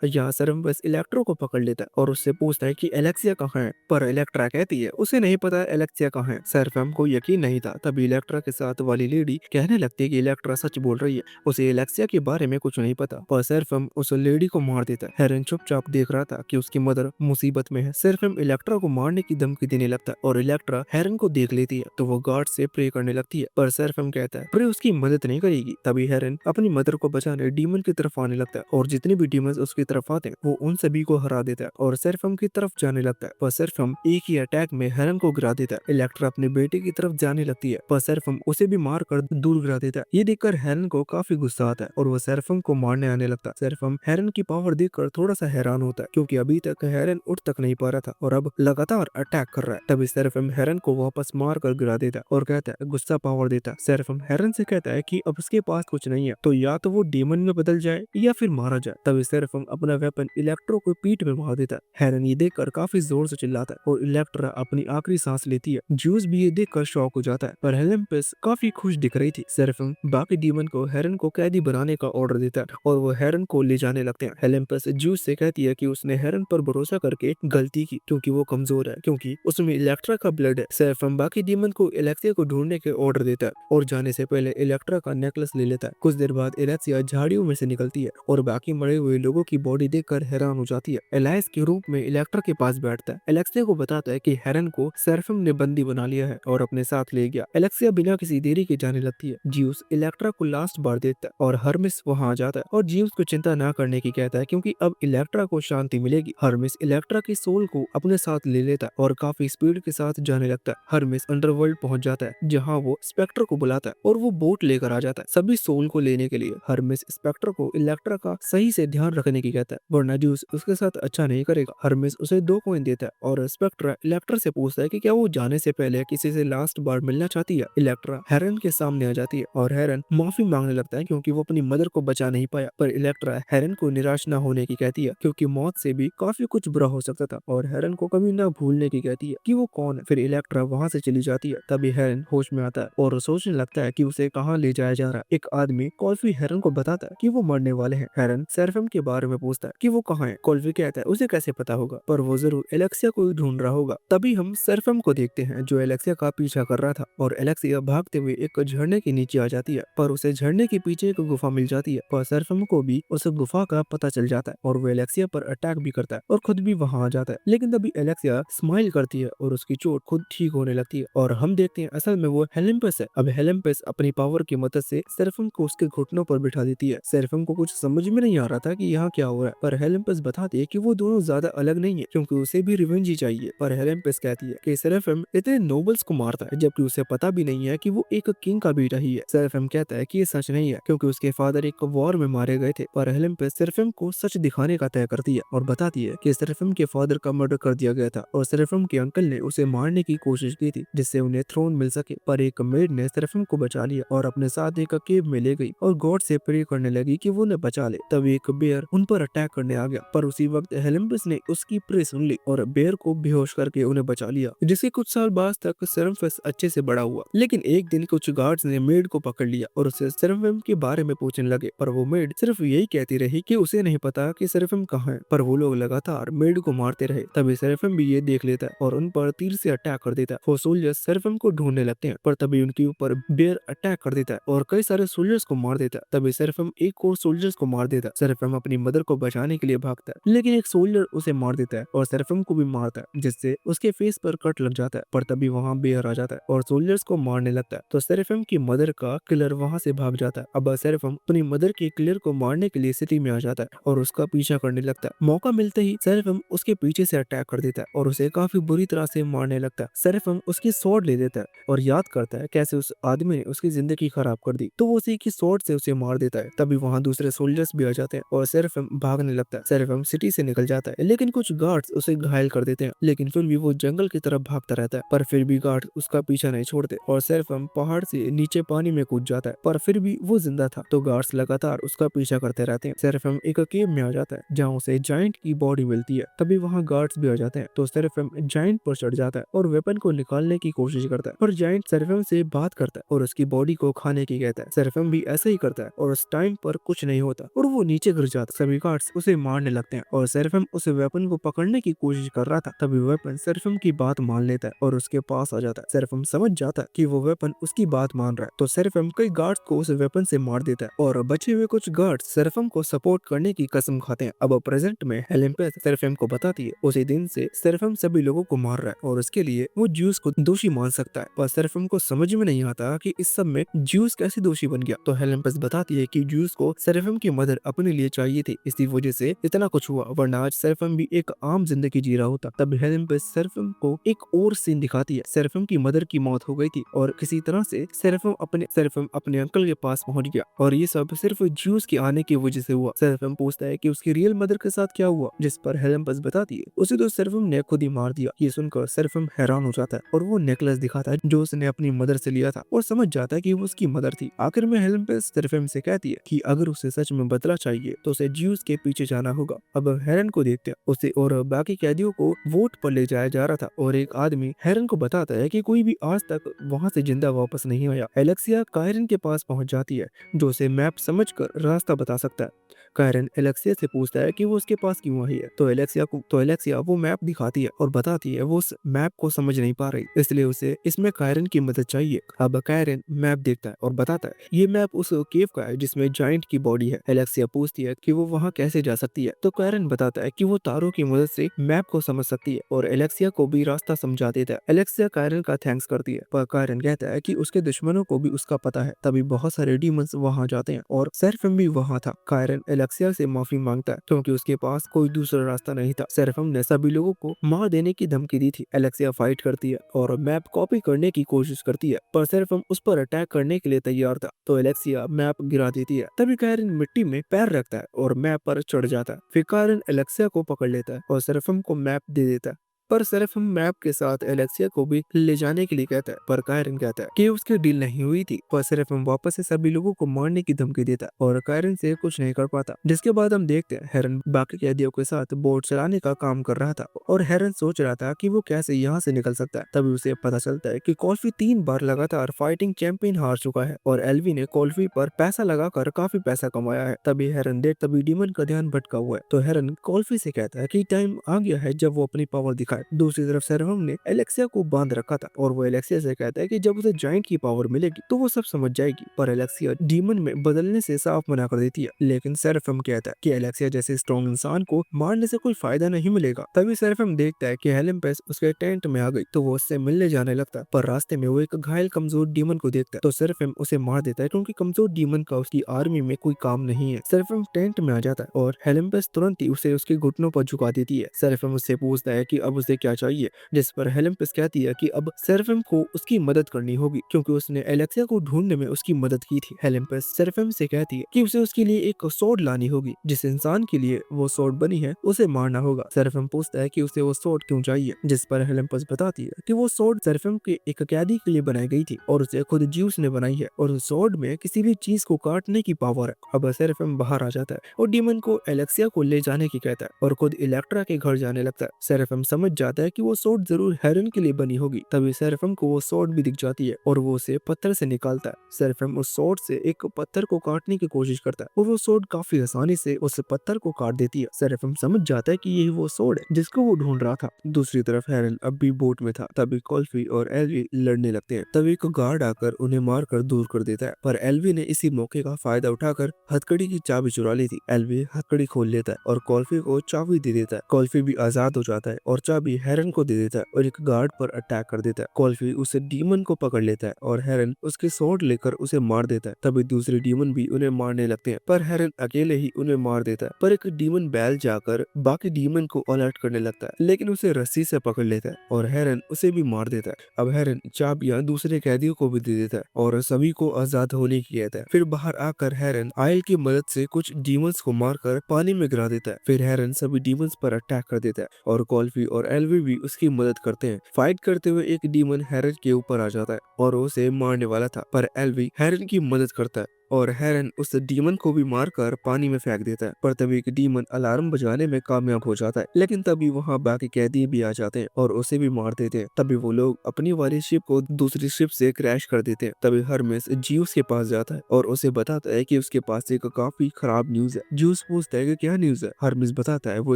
यहाँ सेराफिस इलेक्ट्रो को पकड़ लेता है और उससे पूछता है कि एलेक्सिया कहाँ है, पर इलेक्ट्रा कहती है उसे नहीं पता एलेक्सिया कहाँ है। सेराफिम को यकीन नहीं था। तभी इलेक्ट्रा के साथ वाली लेडी कहने लगती है कि इलेक्ट्रा सच बोल रही है, उसे एलेक्सिया के बारे में कुछ नहीं पता। पर सेराफिम उस लेडी को मार देता है। हेरन चुपचाप देख रहा था कि उसकी मदर मुसीबत में है। सेराफिम इलेक्ट्रा को मारने की धमकी देने लगता है और इलेक्ट्रा हेरन को देख लेती है तो वो गार्ड से प्रे करने लगती है, पर सेराफिम कहता है प्रे उसकी मदद नहीं करेगी। तभी हेरन अपनी मदर को बचाने डीमन की तरफ आने लगता है और जितने भी डीमंस उसकी तरफ आते हैं वो उन सभी को हरा देता है और सेराफिम की तरफ जाने लगता है। पर सेराफिम एक ही अटैक में हेरन को गिरा देता है। इलेक्ट्रा अपने बेटे की तरफ जाने लगती है, पर सेराफिम उसे भी मार कर दूर गिरा देता है। ये देखकर हेरन को काफी गुस्सा आता है और वो सेराफिम को मारने आने लगता है। सेराफिम हेरन की पावर देखकर थोड़ा सा हैरान होता है, क्योंकि अभी तक हेरन उठ तक नहीं पा रहा था और अब लगातार अटैक कर रहा है। तभी सेराफिम हेरन को वापस मार कर गिरा देता है और कहता है गुस्सा पावर देता है। सेराफिम हेरन से कहता है कि अब उसके पास कुछ नहीं है, तो या तो वो डेमन में बदल जाए या फिर मारा जाए। तभी सेराफिम अपना वेपन इलेक्ट्रो को पीठ में मार देता है। हेरन ये देखकर काफी जोर से चिल्लाता है और इलेक्ट्रा अपनी आखिरी सांस लेती है। ज्यूस भी ये देखकर शॉक हो जाता है, पर हेलेम्पस काफी खुश दिख रही थी। सेराफिम बाकी डीमन को हेरन को कैदी बनाने का ऑर्डर देता है और वो हेरन को ले जाने लगते हैं। हेलेम्पस ज्यूस से कहती है कि उसने हेरन पर भरोसा करके गलती की, क्योंकि वो कमजोर है, क्योंकि उसमें इलेक्ट्रा का ब्लड है। सेराफिम बाकी डीमन को एलेक्सिया को ढूंढने के ऑर्डर देता है और जाने से पहले इलेक्ट्रा का नेकलेस ले लेता है। कुछ देर बाद एलेक्सिया झाड़ियों में से निकलती है और बाकी मरे हुए लोगों की बॉडी देखकर हैरान हो जाती है। एलाइस के रूप में इलेक्ट्रा के पास बैठता है। एलेक्सिया को बताता है कि हेरन को सेराफिम ने बंदी बना लिया है और अपने साथ ले गया। एलेक्सिया बिना किसी देरी के जाने लगती है। ज्यूस इलेक्ट्रा को लास्ट बार देखता है और हर्मिस वहां आ जाता है और ज्यूस को चिंता न करने की कहता है, क्योंकि अब इलेक्ट्रा को शांति मिलेगी। हर्मिस इलेक्ट्रा की सोल को अपने साथ ले लेता है और काफी स्पीड के साथ जाने लगता है। हर्मिस अंडरवर्ल्ड पहुंच जाता है, जहां वो स्पेक्टर को बुलाता है और वो बोट लेकर आ जाता है सभी सोल को लेने के लिए। हर्मिस स्पेक्टर को इलेक्ट्रा का सही से ध्यान रखने की कहता है, वरना ज्यूस उसके साथ अच्छा नहीं करेगा। हर्मिस उसे 2 कॉइन देता है और स्पेक्टर इलेक्ट्रा से पूछता है कि क्या वो जाने से पहले किसी से लास्ट बार मिलना चाहती है। इलेक्ट्रा हेरन के सामने आ जाती है और हेरन माफी मांगने लगता है, क्योंकि वो अपनी मदर को बचा नहीं पाया। पर इलेक्ट्रा हेरन को निराश न होने की कहती है, क्योंकि मौत से भी काफी कुछ बुरा हो सकता था, और हेरन को कभी न भूलने की कहती है कि वो कौन है। फिर इलेक्ट्रा वहां से चली जाती है। तभी हेरन होश में आता है और सोचने लगता है कि उसे कहाँ ले जाया जा रहा है। एक आदमी कॉल्फी हेरन को बताता है कि वो मरने वाले हैं। हेरन सेराफिम के बारे में पूछता है कि वो कहाँ है। कॉल्फी कहता है उसे कैसे पता होगा, पर वो जरूर एलेक्सिया को ढूंढ रहा होगा। तभी हम सेराफिम को देखते हैं जो एलेक्सिया का पीछा कर रहा था और एलेक्सिया भागते हुए एक झरने के नीचे आ जाती है, पर उसे झरने के पीछे एक गुफा मिल जाती है। पर सेराफिम को भी उस गुफा का पता चल जाता है और वो एलेक्सिया पर अटैक भी करता है और खुद भी वहां आ जाता है। लेकिन तभी एलेक्सिया स्माइल करती है और उसकी चोट खुद ठीक होने लगती है और हम देखते हैं असल में वो हेलेम्पस है। अब हेलेम्पस अपनी पावर की मदद से सेराफिम को उसके घुटनों पर बिठा देती है। सेराफिम को कुछ समझ में नहीं आ रहा था कि यहाँ क्या हो रहा है, पर हेलेम्पस बताती है कि वो दोनों ज्यादा अलग नहीं है, क्योंकि उसे भी रिवेंज ही चाहिए। पर हेलेम्पस कहती है कि सेराफिम इतने नोबल्स को मारता है जबकि उसे पता भी नहीं है कि वो एक किंग का बेटा ही है। सेराफिम कहता है कि ये सच नहीं है, क्योंकि उसके फादर एक वॉर में मारे गए थे। पर हेलेम्पस सेराफिम को सच दिखाने का तय करती है और बताती है कि सेराफिम के फादर का मर्डर कर दिया गया था और सेराफिम के अंकल ने उसे मारने की कोशिश की थी, जिससे उन्हें थ्रोन मिल सके। पर एक मेड ने सेराफिम को बचा लिया और अपने साथ एक केव में ले गई और गॉड से प्रे करने लगी कि वो उन्हें बचा ले। तभी एक बेयर उन पर अटैक करने आ गया, पर उसी वक्त हेलेम्पस ने उसकी प्रे सुन ली और बेयर को बेहोश करके उन्हें बचा लिया, जिसके कुछ साल बाद तक सेराफिम अच्छे से बड़ा हुआ। लेकिन एक दिन कुछ गार्ड्स ने मेड को पकड़ लिया और उसे सेराफिम के बारे में पूछने लगे, पर वो मेड सिर्फ यही कहती रही कि उसे नहीं पता कि सेराफिम कहाँ है। पर वो लोग लगातार मेड को मारते रहे। तभी सेराफिम भी ये देख लेता है और उन पर तीर से अटैक कर देता है। वो सोल्जर्स सेराफिम को ढूंढने लगते हैं, पर तभी उनके ऊपर बेयर अटैक कर देता है और कई सारे सोल्जर्स को मार देता है। तभी सेराफिम एक और सोल्जर्स को मार देता है। सेराफिम अपनी मदर को बचाने के लिए भागता है, लेकिन एक सोल्जर उसे मार देता है और सेराफिम को भी मारता है, जिससे उसके फेस पर कट लग जाता है। पर तभी वहाँ बेयर आ जाता है और सोल्जर्स को मारने लगता है। तो सेराफिम की मदर का किलर वहाँ वहाँ से भाग जाता है। अब सेरेफम अपनी मदर के क्लियर को मारने के लिए सिटी में आ जाता है और उसका पीछा करने लगता है। मौका मिलते ही सेरेफम उसके पीछे से अटैक कर देता है और उसे काफी बुरी तरह से मारने लगता है। सेरेफम उसकी स्वॉर्ड ले लेता है और याद करता है कैसे उस आदमी ने उसकी जिंदगी खराब कर दी, तो वो उसी की स्वॉर्ड से उसे मार देता है। तभी वहाँ दूसरे सोल्जर्स भी आ जाते हैं और सेरेफम भागने लगता है। सेरेफम सिटी से निकल जाता है, लेकिन कुछ गार्ड्स उसे घायल कर देते हैं, लेकिन फिर भी वो जंगल की तरफ भागता रहता है। पर फिर भी गार्ड उसका पीछा नहीं छोड़ते और सेरेफम पहाड़ से नीचे पानी में कूद जाता है, पर फिर भी वो जिंदा था, तो गार्ड्स लगातार उसका पीछा करते रहते हैं। सेरेफम एक केव में आ जाता है जहाँ उसे जायंट की बॉडी मिलती है। तभी वहाँ गार्ड्स भी आ जाते हैं, तो सेरेफम जायंट पर चढ़ जाता है और वेपन को निकालने की कोशिश करता है, पर जायंट सेरेफम से बात करता है और उसकी बॉडी को खाने की कहता है। सेरेफम भी ऐसे ही करता है और उस टाइम पर कुछ नहीं होता और वो नीचे गिर जाता है। सभी गार्ड्स उसे मारने लगते हैं और सेरेफम उस वेपन को पकड़ने की कोशिश कर रहा था। तभी वेपन सेरेफम की बात मान लेता है और उसके पास आ जाता है। सेरेफम समझ जाता है कि वो वेपन उसकी बात मान रहा है, तो सेरेफम कई गार्ड्स को उस वेपन से मार देता है और बचे हुए कुछ गार्ड्स सेरेफम को सपोर्ट करने की कसम खाते हैं। अब प्रेजेंट में हेलेम्पस सेरेफम को बताती है उसी दिन से सेरेफम सभी लोगों को मार रहा है और उसके लिए वो ज्यूस को दोषी मान सकता है, पर सेरेफम को समझ में नहीं आता कि इस सब में ज्यूस कैसे दोषी बन गया। तो हेलेम्पस बताती है कि ज्यूस को सेरेफम की मदर अपने लिए चाहिए थी, इसी वजह से इतना कुछ हुआ, वरना आज सेरेफम भी एक आम जिंदगी जी रहा होता। तब हेलेम्पस सेरेफम को एक और सीन दिखाती है। सेरेफम की मदर की मौत हो गई थी और किसी तरह से सेरेफम अपने अंकल के पास पहुंच गया और ये सब सिर्फ ज्यूस के आने की वजह से हुआ। सेरेफम पूछता है कि उसकी रियल मदर के साथ क्या हुआ, जिस पर हेलेम्पस बताती है उसे तो सेरेफम ने खुद ही मार दिया। ये सुनकर सेरेफम हैरान हो जाता है और वो नेकलेस दिखाता है जो उसने अपनी मदर से लिया था और समझ जाता है कि वो उसकी मदर थी। आखिर में हेलेम्पस सेरेफम से कहती है कि अगर उसे सच में बदला चाहिए तो उसे ज्यूस के पीछे जाना होगा। अब हेरन को देखते हैं, उसे और बाकी कैदियों को वोट पर ले जाया जा रहा था और एक आदमी हेरन को बताता है कि कोई भी आज तक वहाँ से जिंदा वापस नहीं आया। एलेक्सिया कायरन के पास पहुंच जाती है जो उसे मैप समझकर रास्ता बता सकता है। कायरन एलेक्सिया से पूछता है कि वो उसके पास क्यों आई है, तो एलेक्सिया वो मैप दिखाती है और बताती है वो उस मैप को समझ नहीं पा रही, इसलिए उसे इसमें कायरन की मदद चाहिए। अब कायरन मैप देखता है और बताता है ये मैप उस केव का है जिसमें जायंट की बॉडी है। एलेक्सिया पूछती है कि वो वहाँ कैसे जा सकती है, तो कायरन बताता है कि वो तारों की मदद से मैप को समझ सकती है और एलेक्सिया को भी रास्ता समझा देता है। एलेक्सिया कायरन का थैंक्स करती है, पर कायरन कहता है कि उसके दुश्मनों को भी उसका पता है। तभी बहुत सारे डीमंस वहाँ जाते हैं और सेरेफम भी वहाँ था। कायरन एलेक्सिया से माफी मांगता है क्योंकि उसके पास कोई दूसरा रास्ता नहीं था। सेरेफम ने सभी लोगों को मार देने की धमकी दी थी। एलेक्सिया फाइट करती है और मैप कॉपी करने की कोशिश करती है, पर सेरेफम उस पर अटैक करने के लिए तैयार था, तो एलेक्सिया मैप गिरा देती है। तभी कायरन मिट्टी में पैर रखता है और मैप पर चढ़ जाता है। फिर कायरन एलेक्सिया को पकड़ लेता है और सेरेफम को मैप दे देता है, पर सेरेफम मैप के साथ एलेक्सिया को भी ले जाने के लिए कहता है, पर कायरन कहता है कि उसकी डील नहीं हुई थी। पर सेरेफम वापस से सभी लोगों को मारने की धमकी देता है और कायरन से कुछ नहीं कर पाता। जिसके बाद हम देखते हैं हेरन बाकी कैदियों के साथ बोट चलाने का काम कर रहा था और हेरन सोच रहा था कि वो कैसे यहाँ से निकल सकता है। तभी उसे पता चलता है कि कॉल्फी 3 बार लगातार फाइटिंग चैंपियन हार चुका है और एल्वी ने कॉल्फी पर पैसा लगाकर काफी पैसा कमाया है। तभी डीमन का ध्यान भटका हुआ है, तो हेरन कॉल्फी से कहता है कि टाइम आ गया है जब वो अपनी पावर दिखाए। दूसरी तरफ सेरेफम ने एलेक्सिया को बांध रखा था और वो एलेक्सिया से कहता है कि जब उसे जायंट की पावर मिलेगी तो वो सब समझ जाएगी, पर एलेक्सिया डीमन में बदलने से साफ मना कर देती है। लेकिन सेरेफम कहता है कि एलेक्सिया जैसे स्ट्रॉन्ग इंसान को मारने से कोई फायदा नहीं मिलेगा। तभी सेरेफम देखता है कि हेलेम्पस उसके टेंट में आ गई, तो वो उससे मिलने जाने लगता है, पर रास्ते में वो एक घायल कमजोर डीमन को देखता है, तो सेरेफम उसे मार देता है क्योंकि कमजोर डीमन का उसकी आर्मी में कोई काम नहीं है। सेरेफम टेंट में आ जाता है और हेलेम्पस तुरंत ही उसे उसके घुटनों पर झुका देती है। सेरेफम उससे पूछता है कि अब उसे क्या चाहिए, जिस पर हेलेम्पस कहती है कि अब सेरेफम को उसकी मदद करनी होगी क्योंकि उसने एलेक्सिया को ढूंढने में उसकी मदद की थी। हेलेम्पस सेरेफम से कहती है कि उसे उसके लिए एक सोर्ड लानी होगी, जिस इंसान के लिए वो सोर्ड बनी है उसे मारना होगा। सेरेफम पूछता है कि उसे वो सोर्ड क्यों चाहिए, जिस पर हेलेम्पस बताती है कि वो सोर्ड सेरेफम के एक कैदी के लिए बनाई गई थी और उसे खुद ज्यूस ने बनाई है और उस सोर्ड में किसी भी चीज को काटने की पावर है। अब सेरेफम बाहर आ जाता है और डीमन को एलेक्सिया को ले जाने की कहता है और खुद इलेक्ट्रा के घर जाने लगता है। सेरेफम समझ जाता है कि वो सोर्ड जरूर हेरन के लिए बनी होगी। तभी सेरेफम को वो सोर्ड भी दिख जाती है और वो उसे पत्थर से निकालता है। सेरेफम उस सोर्ड से एक पत्थर को काटने की कोशिश करता है और वो सोर्ड काफी आसानी से उस पत्थर को काट देती है। सेरेफम समझ जाता है कि यही वो सोर्ड है जिसको वो ढूंढ रहा था। दूसरी तरफ हेरन अब भी बोट में था। तभी कॉल्फी और एल्वी लड़ने लगते हैं। तभी एक गार्ड आकर उन्हें मारकर दूर कर देता है, पर एल्वी ने इसी मौके का फायदा उठाकर हथकड़ी की चाबी चुरा ली थी। एल्वी हथकड़ी खोल लेता है और कॉल्फी को चाबी दे देता है। कॉल्फी भी आजाद हो जाता है और चाबी चाबी हेरन को दे देता है और एक गार्ड पर अटैक कर देता है। कॉल्फी उसे डीमन को पकड़ लेता है और हेरन उसके स्वॉर्ड लेकर उसे मार देता है। तभी दूसरे डीमन भी उन्हें मारने लगते हैं, पर हेरन अकेले ही उन्हें मार देता है। पर एक डीमन बैल जाकर बाकी डीमन को अलर्ट करने लगता है, लेकिन उसे रस्सी से पकड़ लेता है और हेरन उसे भी मार देता है। अब हेरन चाबियां दूसरे कैदियों को भी दे देता है और सभी को आजाद होने की कहता है। फिर बाहर आकर हेरन आयल की मदद से कुछ डीमंस को मारकर पानी में गिरा देता है। फिर हेरन सभी डीमंस पर अटैक कर देता है और कॉल्फी और एल्वी भी उसकी मदद करते हैं। फाइट करते हुए एक डीमन हेरन के ऊपर आ जाता है और उसे मारने वाला था, पर एल्वी हेरन की मदद करता है और हेरन उस डीमन को भी मारकर पानी में फेंक देता है। पर तभी एक डीमन अलार्म बजाने में कामयाब हो जाता है, लेकिन तभी वहाँ बाकी कैदी भी आ जाते हैं और उसे भी मार देते हैं। तभी वो लोग अपनी वाली शिप को दूसरी शिप से क्रैश कर देते हैं। तभी हरमेस ज्यूस के पास जाता है और उसे बताता है कि उसके पास एक काफी खराब न्यूज है। ज्यूस पूछता है कि क्या न्यूज है। हरमेस बताता है वो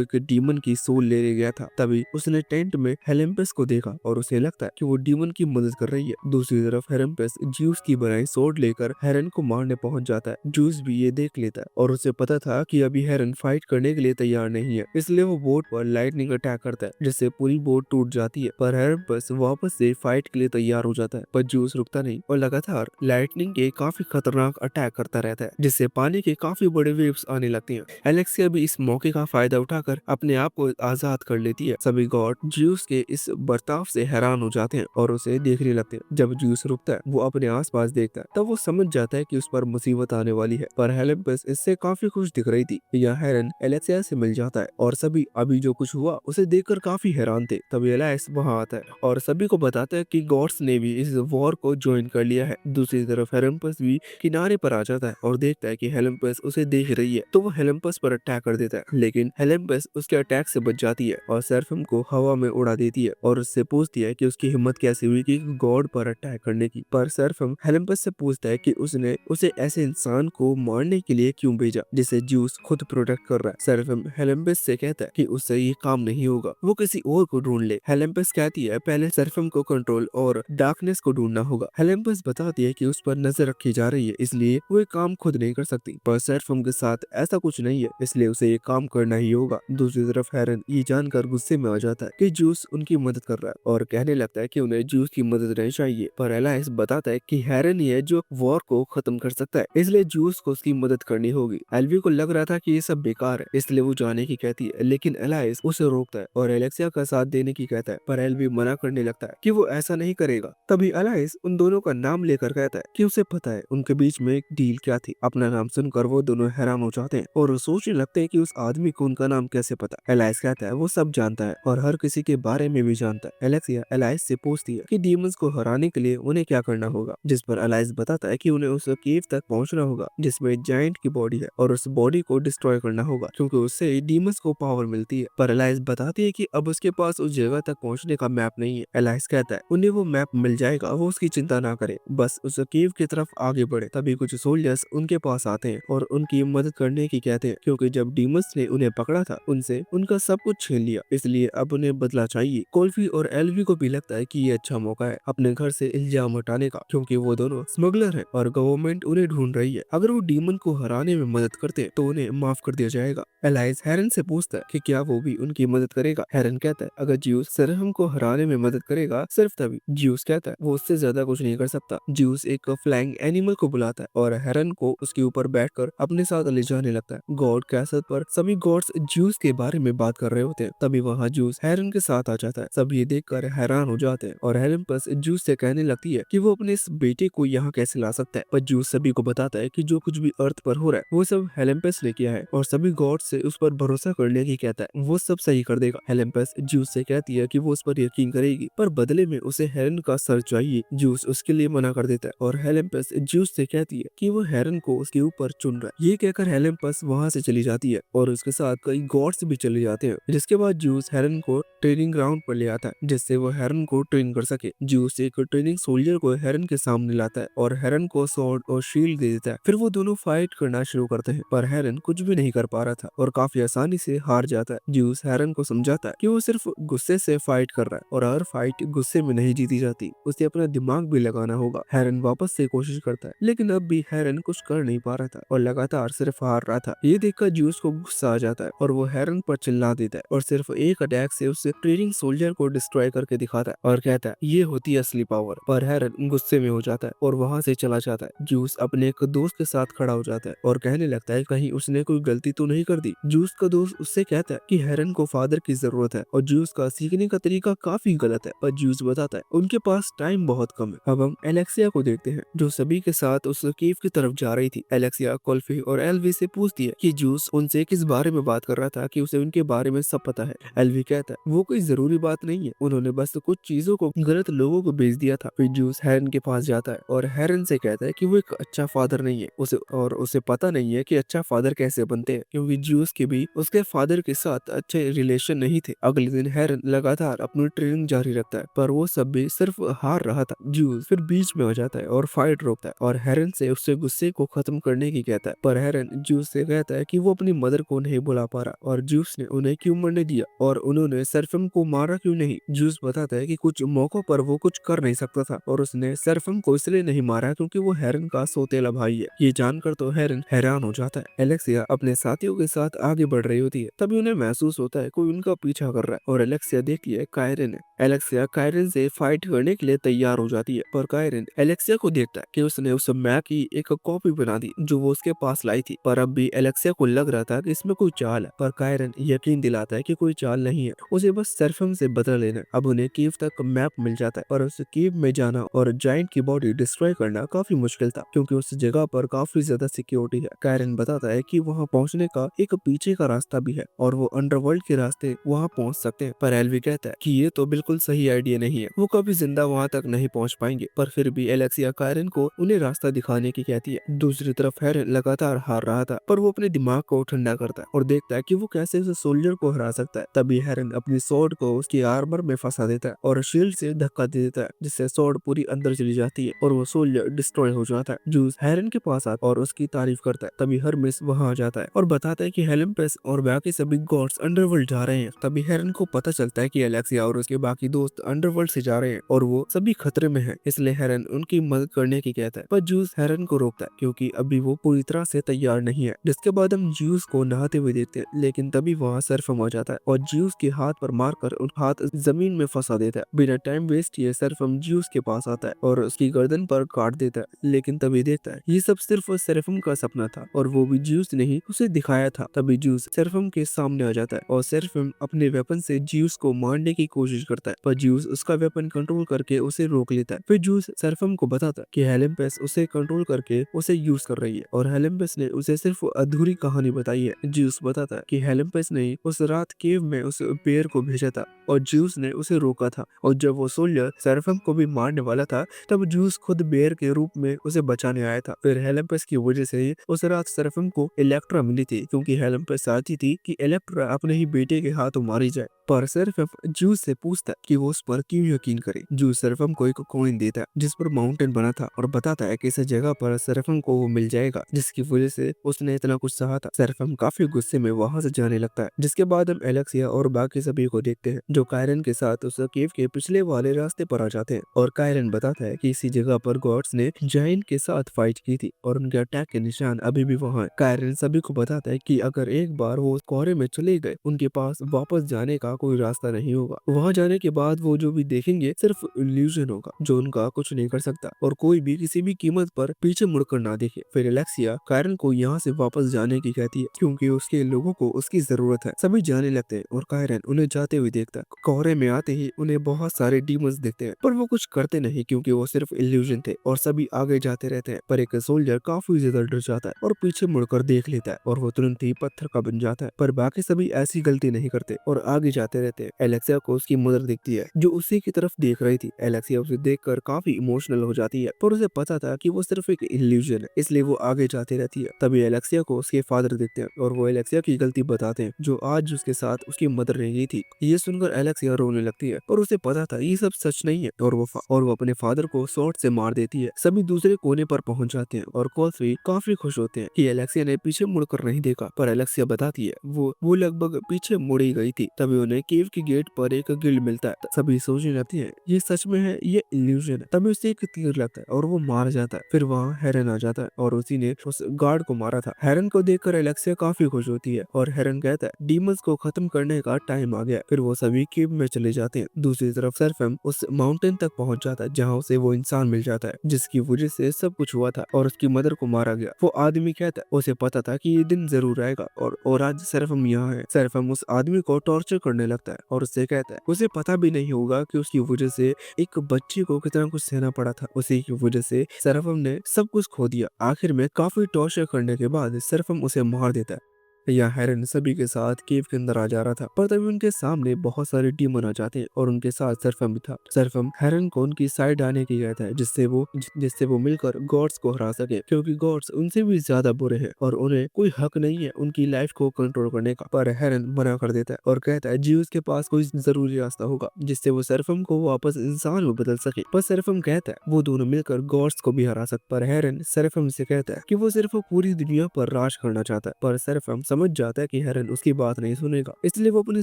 एक डीमन की सोल ले गया था। तभी उसने टेंट में हेलेम्पस को देखा और उसे लगता है कि वो डीमन की मदद कर रही है। दूसरी तरफ हेलेम्पस ज्यूस की बनाई सोर्ड लेकर हेरन को मारने पहुंच जाता है। जूस भी ये देख लेता है और उसे पता था कि अभी हेरन फाइट करने के लिए तैयार नहीं है, इसलिए वो बोट पर लाइटनिंग अटैक करता है, जिससे पूरी बोट टूट जाती है। पर हेरन बस वापस से फाइट के लिए तैयार हो जाता है, पर जूस रुकता नहीं और लगातार लाइटनिंग के काफी खतरनाक अटैक करता रहता है, जिससे पानी के काफी बड़े वेव्स आने लगती हैं। एलेक्सिया भी इस मौके का फायदा उठाकर अपने आप को आजाद कर लेती है। सभी गॉड जूस के इस बर्ताव से हैरान हो जाते हैं और उसे देखने लगते हैं। जब जूस रुकता है, वो अपने आसपास देखता है, तब वो समझ जाता है कि उस पर मुसीबत आने वाली है। पर हेलेम्पस इससे काफी खुश दिख रही थी। यह हेरन एलेक्सिया से मिल जाता है और सभी अभी जो कुछ हुआ उसे देखकर काफी हैरान थे। तभी एलाइस वहां आता है और सभी को बताता है कि गॉड्स ने भी इस वॉर को ज्वाइन कर लिया है। दूसरी तरफ हेलेम्पस भी किनारे पर आ जाता है और देखता है कि हेलेम्पस उसे देख रही है, तो वो हेलेम्पस पर अटैक कर देता है, लेकिन हेलेम्पस उसके अटैक से बच जाती है और सेराफिम को हवा में उड़ा देती है और उससे पूछती है कि उसकी हिम्मत कैसे हुई कि गॉड पर अटैक करने की। पर सेराफिम हेलेम्पस से पूछता है कि उसने उसे ऐसे इंसान को मारने के लिए क्यों भेजा जिसे ज्यूस खुद प्रोटेक्ट कर रहा है। सेराफिम हेलेम्पस से कहता है कि उससे ये काम नहीं होगा, वो किसी और को ढूंढ ले। हेलेम्पस कहती है पहले सेराफिम को कंट्रोल और डार्कनेस को ढूंढना होगा। हेलेम्पस बताती है कि उस पर नजर रखी जा रही है, इसलिए वो ये काम खुद नहीं कर सकती। पर सेराफिम के साथ ऐसा कुछ नहीं है, इसलिए उसे ये काम करना ही होगा। दूसरी तरफ हेरन ये जानकर गुस्से में आ जाता है कि जूस उनकी मदद कर रहा है और कहने लगता है कि उन्हें जूस की मदद नहीं चाहिए। पर एलाइस बताता है कि हेरन ही है जो वॉर को खत्म कर सकता है, इसलिए जूस को उसकी मदद करनी होगी। एल्वी को लग रहा था कि ये सब बेकार है, इसलिए वो जाने की कहती है, लेकिन एलाइस उसे रोकता है और एलेक्सिया का साथ देने की कहता है। पर एल्वी मना करने लगता है कि वो ऐसा नहीं करेगा। तभी एलाइस उन दोनों का नाम लेकर कहता है कि उसे पता है उनके बीच में एक डील क्या थी। अपना नाम सुनकर वो दोनों हैरान हो जाते हैं और सोचने लगते हैं कि उस आदमी को उनका नाम कैसे पता। एलाइस कहता है वो सब जानता है और हर किसी के बारे में भी जानता है। एलेक्सिया एलाइस से पूछती है कि डीमंस को हराने के लिए उन्हें क्या करना होगा, जिस पर एलाइस बताता है कि उन्हें उस केव तक पहुंचना होगा जिसमें जायंट की बॉडी है और उस बॉडी को डिस्ट्रॉय करना होगा, क्योंकि उससे डीमंस को पावर मिलती है। पर एलाइस बताती है कि अब उसके पास उस जगह तक पहुंचने का मैप नहीं है। एलाइस कहता है उन्हें वो मैप मिल जाएगा, वो उसकी चिंता ना करे, बस उस केव की तरफ आगे बढ़े। तभी कुछ सोल्जर्स उनके पास आते हैं और उनकी मदद करने की कहते हैं, क्योंकि जब डीमंस ने उन्हें पकड़ा था उनसे उनका सब कुछ छीन लिया, इसलिए अब उन्हें बदला चाहिए। कोल्फी और एल्वी को भी लगता है कि ये अच्छा मौका है अपने घर से इल्जाम हटाने का, क्योंकि वो दोनों स्मगलर हैं और गवर्नमेंट उन्हें ढूंढ रही है। अगर वो डीमन को हराने में मदद करते तो उन्हें माफ कर दिया जाएगा। एलाइस हेरन से पूछता है कि क्या वो भी उनकी मदद करेगा। हेरन कहता है अगर ज्यूस सेराफिम को हराने में मदद करेगा सिर्फ तभी। ज्यूस कहता है वो उससे ज्यादा कुछ नहीं कर सकता। ज्यूस एक फ्लाइंग एनिमल को बुलाता है और हेरन को उसके ऊपर बैठकर अपने साथ ले जाने लगता है। गॉड कैसल पर सभी गॉड्स ज्यूस के बारे में बात कर रहे होते हैं। तभी वहाँ ज्यूस हेरन के साथ आ जाता है। सब ये देखकर हैरान हो जाते हैं और हेरन बस ज्यूस से कहने लगती है कि वो अपने इस बेटे को यहाँ कैसे ला सकता है। पर ज्यूस सभी को बताता है कि जो कुछ भी अर्थ पर हो रहा है वो सब हेलेम्पस ने किया है और सभी गॉड से उस पर भरोसा करने की कहता है, वो सब सही कर देगा। हेलेम्पस ज्यूस से कहती है कि वो उस पर यकीन करेगी, पर बदले में उसे हेरन का सर चाहिए। ज्यूस उसके लिए मना कर देता है और हेलेम्पस ज्यूस से कहती है कि वो हेरन को उसके ऊपर चुन रहा है। ये कहकर हेलेम्पस वहाँ से चली जाती है और उसके साथ कई गॉड्स भी चले जाते हैं, जिसके बाद ज्यूस हेरन को ट्रेनिंग ग्राउंड पर ले आता है जिससे वो हेरन को ट्रेन कर सके। ज्यूस एक ट्रेनिंग सोल्जर को हेरन के सामने लाता है और हेरन को स्वॉर्ड और शील्ड शील्ड दे देता है। फिर वो दोनों फाइट करना शुरू करते हैं, पर हेरन कुछ भी नहीं कर पा रहा था और काफी आसानी से हार जाता है। ज्यूस हेरन को समझाता है कि वो सिर्फ गुस्से से फाइट कर रहा है और हर फाइट गुस्से में नहीं जीती जाती, उसे अपना दिमाग भी लगाना होगा। हेरन वापस से कोशिश करता है, लेकिन अब भी हेरन कुछ कर नहीं पा रहा था और लगातार सिर्फ हार रहा था। ये देखकर ज्यूस को गुस्सा आ जाता है और वो हेरन पर चिल्ला देता है और सिर्फ एक अटैक से उस ट्रेनिंग सोल्जर को डिस्ट्रॉय करके दिखाता है और कहता है ये होती है असली पावर। पर हेरन गुस्से में हो जाता है और वहां से चला जाता है। जूस अपने एक दोस्त के साथ खड़ा हो जाता है और कहने लगता है कहीं उसने कोई गलती तो नहीं कर दी। जूस का दोस्त उससे कहता है कि हेरन को फादर की जरूरत है और जूस का सीखने का तरीका काफी गलत है। पर जूस बताता है उनके पास टाइम बहुत कम है। अब हम एलेक्सिया को देखते हैं जो सभी के साथ उस केव की तरफ जा रही थी। एलेक्सिया कुल्फी और एल्वी से पूछती है कि जूस उनसे किस बारे में बात कर रहा था कि उसे उनके बारे में सब पता है। एल्वी कहता है वो कोई जरूरी बात नहीं है, उन्होंने बस कुछ चीजों को गलत लोगों को भेज दिया था। फिर जूस हेरन के पास जाता है और हेरन से कहता है कि वो एक अच्छा फादर नहीं है, उसे पता नहीं है कि अच्छा फादर कैसे बनते हैं, क्योंकि जूस के भी उसके फादर के साथ अच्छे रिलेशन नहीं थे। अगले दिन हेरन लगातार अपनी ट्रेनिंग जारी रखता है, पर वो सब भी सिर्फ हार रहा था। जूस फिर बीच में हो जाता है और फाइट रोकता है और हेरन से उससे गुस्से को खत्म करने की कहता है। पर हेरन जूस से कहता है कि वो अपनी मदर को नहीं बुला पा रहा और जूस ने उन्हें क्यों मरने दिया और उन्होंने सरफम को मारा क्यों नहीं। जूस बताता है कि कुछ मौकों पर वो कुछ कर नहीं सकता था और उसने सरफम को इसलिए नहीं मारा क्योंकि वो हेरन का सौतेला भाई है। ये जानकर तो हेरन हैरान हो जाता है। एलेक्सिया अपने साथियों के साथ आगे बढ़ रही होती है, तभी उन्हें महसूस होता है कोई उनका पीछा कर रहा है और एलेक्सिया देखती है कायरन है। एलेक्सिया कायरन से फाइट करने के लिए तैयार हो जाती है, पर कायरन एलेक्सिया को देखता है कि उसने उस मैप की एक कॉपी बना दी जो वो उसके पास लाई थी। पर अब भी एलेक्सिया को लग रहा था कि इसमें कोई चाल है, पर कायरन यकीन दिलाता है कि कोई चाल नहीं है, उसे बस सरफम से बदला लेना। अब उन्हें कीव तक मैप मिल जाता है, पर उस कीव में जाना और जाइंट की बॉडी डिस्ट्रॉय करना काफी मुश्किल था क्योंकि उस जगह पर काफी ज्यादा सिक्योरिटी है। कायरन बताता है कि वहां पहुंचने का एक पीछे का रास्ता भी है और वो अंडरवर्ल्ड के रास्ते वहां पहुंच सकते हैं। पर एल्वी कहता है कि ये तो बिल्कुल सही आइडिया नहीं है, वो कभी जिंदा वहां तक नहीं पहुंच पाएंगे। पर फिर भी एलेक्सिया कायरन को उन्हें रास्ता दिखाने की कहती है। दूसरी तरफ हेरन लगातार हार रहा था, पर वो अपने दिमाग को ठंडा करता है और देखता है कि वो कैसे उस सोल्जर को हरा सकता है। तभी हेरन अपनी स्वॉर्ड को उसकी आर्मर में फंसा देता है और शील्ड से धक्का दे देता है, जिससे स्वॉर्ड पूरी अंदर चली जाती है और वो सोल्जर डिस्ट्रॉय हो जाता है। जूस हेरन के पास आता और उसकी तारीफ करता है। तभी हरमिस वहां आ जाता है और बताता है कि हेलेम्पस और बाकी सभी गॉड्स अंडरवर्ल्ड जा रहे हैं। तभी हेरन को पता चलता है कि एलेक्सिया और उसके बाकी दोस्त अंडरवर्ल्ड से जा रहे हैं और वो सभी खतरे में हैं, इसलिए हेरन उनकी मदद करने की कहता है। पर जूस हेरन को रोकता है क्योंकि अभी वो पूरी तरह से तैयार नहीं है। जिसके बाद हम जूस को नहाते हुए देखते हैं, लेकिन तभी वहाँ सरफम आ जाता है और जूस के हाथ पर मारकर उन हाथ जमीन में फंसा देता है। बिना टाइम वेस्ट किए सरफम जूस के पास आता है और उसकी गर्दन पर काट देता है, लेकिन तभी देखता है ये सब सिर्फ सरफम का सपना था और वो भी जूस ने ही उसे दिखाया था। तभी जूस सरफम के सामने आ जाता है और सरफम अपने वेपन से जूस को मारने की कोशिश करता है, पर जूस उसका वेपन कंट्रोल करके उसे रोक लेता है। फिर जूस सरफम को बताता है कि हेलेम्पस उसे कंट्रोल करके उसे यूज कर रही है और हेलेम्पस ने उसे सिर्फ अधूरी कहानी बताई है। जूस बताता है कि हेलेम्पस ने उस रात केव में उस बेर को भेजा था और जूस ने उसे रोका था, और जब वो सोल्जर सरफम को भी मारने वाला था तब जूस खुद बेर के रूप में उसे बचाने आया था। फिर हेलेम्पस की वजह से ही उस रात सरफम को इलेक्ट्रा मिली थी, क्योंकि हेलेम्पस चाहती थी कि इलेक्ट्रा अपने ही बेटे के हाथों मारी जाए। पर सरफम जूस से पूछता है कि वो उस पर क्यों यकीन करे। जूस सरफम को एक कॉइन देता है जिस पर माउंटेन बना था और बताता है कि इस जगह पर सरफम को वो मिल जाएगा, जिसकी वजह से उसने इतना कुछ सहा था। सरफम काफी गुस्से में वहां से जाने लगता है। जिसके बाद हम एलेक्सिया और बाकी सभी को देखते हैं जो कायरन के साथ उस केव के पिछले वाले रास्ते पर आ जाते हैं और कायरन बताता है कि इसी जगह पर गॉड्स ने जाइन के साथ फाइट की थी और उनके अटैक के निशान अभी भी वहाँ है। कायरन सभी को बताता है कि अगर एक बार वो कोहरे में चले गए उनके पास वापस जाने का कोई रास्ता नहीं होगा। वहां जाने के बाद वो जो भी देखेंगे सिर्फ इल्यूजन होगा जो उनका कुछ नहीं कर सकता, और कोई भी किसी भी कीमत पर पीछे मुड़कर ना देखे। फिर एलेक्सिया कायरन को यहाँ से वापस जाने की कहती है क्योंकि उसके लोगों को उसकी जरूरत है। सभी जाने लगते हैं और कायरन उन्हें जाते हुए देखता है। कोहरे में आते ही उन्हें बहुत सारे डीमंस दिखते हैं, पर वो कुछ करते नहीं क्योंकि वो सिर्फ इल्यूजन थे और सभी आगे जाते रहते हैं। पर एक सोल्जर काफी ज्यादा डर जाता है और पीछे मुड़कर देख लेता है और वो तुरंत ही पत्थर का बन जाता है। पर बाकी सभी ऐसी गलती नहीं करते और आगे जाते रहते हैं। एलेक्सिया को उसकी मदर दिखती है जो उसी की तरफ देख रही थी। एलेक्सिया उसे देखकर काफी इमोशनल हो जाती है, पर उसे पता था कि वो सिर्फ एक इल्यूजन है, इसलिए वो आगे जाती रहती है। तभी एलेक्सिया को उसके फादर दिखते हैं और वो एलेक्सिया की गलती बताते हैं जो आज उसके साथ उसकी मदर ने की थी। ये सुनकर एलेक्सिया रोने लगती है और उसे पता था ये सब सच नहीं है और वो अपने फादर को शॉट से मार देती है। सभी दूसरे कोने पर पहुंच जाते हैं और कोल्स भी काफी खुश होते हैं कि एलेक्सिया ने पीछे मुड़कर नहीं देखा, पर एलेक्सिया बताती है वो लगभग पीछे मुड़ ही गई थी। तभी उन्हें केव के गेट पर एक गिल्ड मिलता है। सभी सोचने लगती है ये सच में है, ये इल्यूजन है। तभी उसे एक तीर लगता है और वो मार जाता है। फिर वहाँ हेरन आ जाता है और उसी ने उस गार्ड को मारा था। हेरन को देखकर एलेक्सिया काफी खुश होती है और हेरन कहता है डीमंस को खत्म करने का टाइम आ गया। फिर वो सभी केव में चले जाते हैं। दूसरी तरफ सरफम उस माउंटेन तक पहुंच जाता है जहाँ उसे वो इंसान मिल जाता है जिसकी वजह से सब कुछ हुआ था और उसकी मदर को मारा गया। वो आदमी कहता है उसे पता था कि ये दिन जरूर आएगा और आज सरफम यहाँ है। सरफम उस आदमी को टॉर्चर करने लगता है और उससे कहता है उसे पता भी नहीं होगा कि उसकी वजह से एक बच्चे को कितना कुछ सहना पड़ा था। उसी की वजह से सरफम ने सब कुछ खो दिया। आखिर में काफी टॉर्चर करने के बाद सरफम उसे मार देता है। यहाँ हेरन सभी के साथ केव के अंदर आ जा रहा था, पर तभी उनके सामने बहुत सारे डीमन आ जाते हैं और उनके साथ सरफम भी था। सरफम हेरन को उनकी साइड आने की कहता है जिससे वो मिलकर गॉड्स को हरा सके, क्योंकि गॉड्स उनसे भी ज्यादा बुरे हैं और उन्हें कोई हक नहीं है उनकी लाइफ को कंट्रोल करने का। पर हेरन मना कर देता है और कहता है जीउस के पास कोई जरूरी रास्ता होगा जिससे वो सरफम को वापस इंसान में बदल सके। पर सरफम कहता है वो दोनों मिलकर गॉड्स को भी हरा सकते। पर हेरन सरफम से कहता है कि वो सिर्फ पूरी दुनिया पर राज करना चाहता है। पर सरफम समझ जाता है कि हेरन उसकी बात नहीं सुनेगा, इसलिए वो अपनी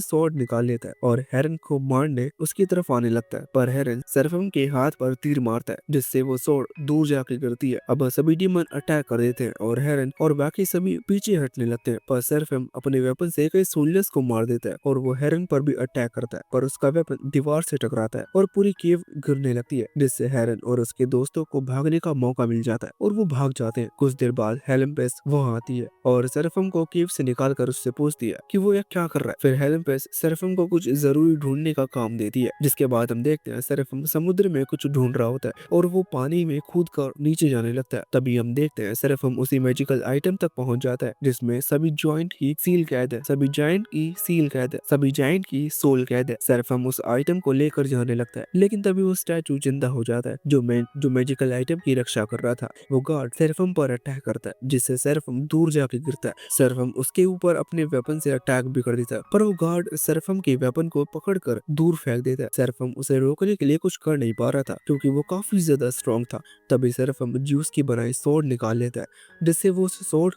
स्वॉर्ड निकाल लेता है और हेरन को मारने उसकी तरफ आने लगता है। पर हेरन सरफम के हाथ पर तीर मारता है जिससे वो स्वॉर्ड दूर जाके गिरती है। अब सभी डीमन अटैक कर देते हैं और हेरन और बाकी सभी पीछे हटने लगते हैं। पर सरफम अपने वेपन से कई सोल्जर्स को मार देता है और वो हेरन पर भी अटैक करता है, पर उसका वेपन दीवार से टकराता है और पूरी केव गिरने लगती है, जिससे हेरन और उसके दोस्तों को भागने का मौका मिल जाता है और वो भाग जाते हैं। कुछ देर बाद हेलेम्पेस वहाँ आती है और सरफम को केव से निकाल कर उससे पूछती है कि वो यह क्या कर रहा है। फिर हेलेम्पेस सरफम को कुछ जरूरी ढूंढने का काम देती है, जिसके बाद हम देखते हैं सरफम समुद्र में कुछ ढूंढ रहा होता है और वो पानी में कूद कर नीचे जाने लगता है। तभी हम देखते हैं सरफम उसी मैजिकल आइटम तक पहुंच जाता है जिसमें सभी जॉइंट की सील कैद है, सभी जाइंट की सील कैद है, सभी जाइंट की सोल कैद है। सरफम उस आइटम को लेकर जाने लगता है, लेकिन तभी वो स्टैचू जिंदा हो जाता है जो मैजिकल आइटम की रक्षा कर रहा था। वो गार्ड सरफम पर अटैक करता है जिससे सरफम दूर जाके गिरता है। सरफम उसके ऊपर अपने वेपन से अटैक भी कर देता है, पर वो गार्ड सरफम के वेपन को पकड़कर दूर फेंक देता है। सरफम उसे रोकने के लिए कुछ कर नहीं पा रहा था क्योंकि वो काफी ज्यादा स्ट्रॉन्ग था। तभी सरफम ज्यूस की बनाई सोर्ड निकाल लेता है जिससे वो सोर्ड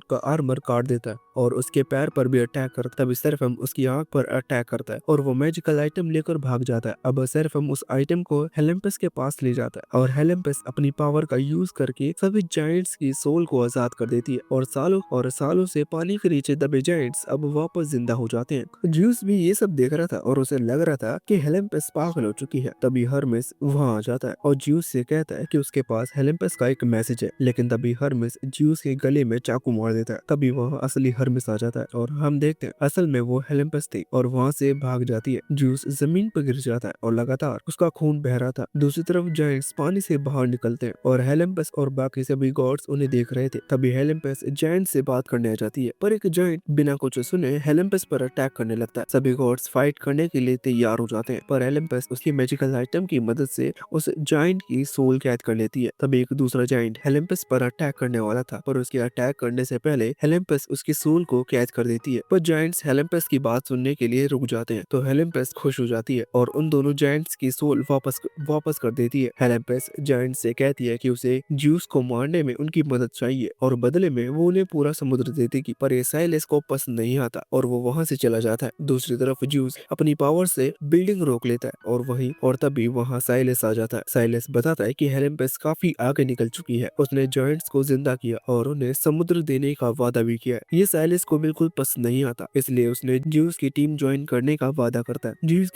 का आर्मर काट देता है और उसके पैर पर भी अटैक करता है। तभी सरफम उसकी आंख पर अटैक करता है और वो मैजिकल आइटम लेकर भाग जाता है। अब सरफम उस आइटम को हेलेम्पस के पास ले जाता है और हेलेम्पस अपनी पावर का यूज करके सभी जायंट्स की सोल को आजाद कर देती है और सालों से पानी के नीचे दबे जायंट्स अब वापस जिंदा हो जाते हैं। ज्यूस भी ये सब देख रहा था और उसे लग रहा था कि हेलेम्पस पागल हो चुकी है। तभी हर्मेस वहाँ आ जाता है और ज्यूस से कहता है कि उसके पास हेलेम्पस का एक मैसेज है, लेकिन तभी हर्मेस ज्यूस के गले में चाकू मार देता है। तभी वह असली हर्मेस आ जाता है और हम देखते हैं असल में वो हेलेम्पस थी और वहाँ से भाग जाती है। ज्यूस जमीन पर गिर जाता है और लगातार उसका खून बह रहा था। दूसरी तरफ जायंट्स पानी से बाहर निकलते हैं और हेलेम्पस और बाकी सभी गॉड्स उन्हें देख रहे थे। तभी हेलेम्पस जायंट से बात करने आ जाती है, पर एक जायंट बिना कुछ सुने हेलेम्पस पर अटैक करने लगता है। सभी गॉड्स फाइट करने के लिए तैयार हो जाते हैं, पर हेलेम्पस उसकी मैजिकल आइटम की मदद से उस जायंट की सोल कैद कर लेती है। तभी एक दूसरा जायंट हेलेम्पस पर अटैक करने वाला था, पर उसके अटैक करने से पहले हेलेम्पस उसकी सोल को कैद कर देती है। पर जायंट्स हेलेम्पस की बात सुनने के लिए रुक जाते हैं, तो हेलेम्पस खुश हो जाती है और उन दोनों जायंट्स की सोल वापस कर देती है। हेलेम्पस जायंट से कहती है कि उसे ज्यूस को मारने में उनकी मदद चाहिए और बदले में वो उन्हें पूरा समुद्र दे देगी। पर ये साइलेस को पसंद नहीं आता और वो वहां से चला जाता है। दूसरी तरफ ज्यूस अपनी पावर से बिल्डिंग रोक लेता है और तभी वहां साइलेस आ जाता है। साइलेस बताता है कि हेलेम्पस काफी आगे निकल चुकी है, उसने जायंट्स को जिंदा किया और उन्हें समुद्र देने का वादा भी किया। ये साइलेस को बिल्कुल पसंद नहीं आता, इसलिए उसने ज्यूस की टीम ज्वाइन करने का वादा करता है। ज्यूस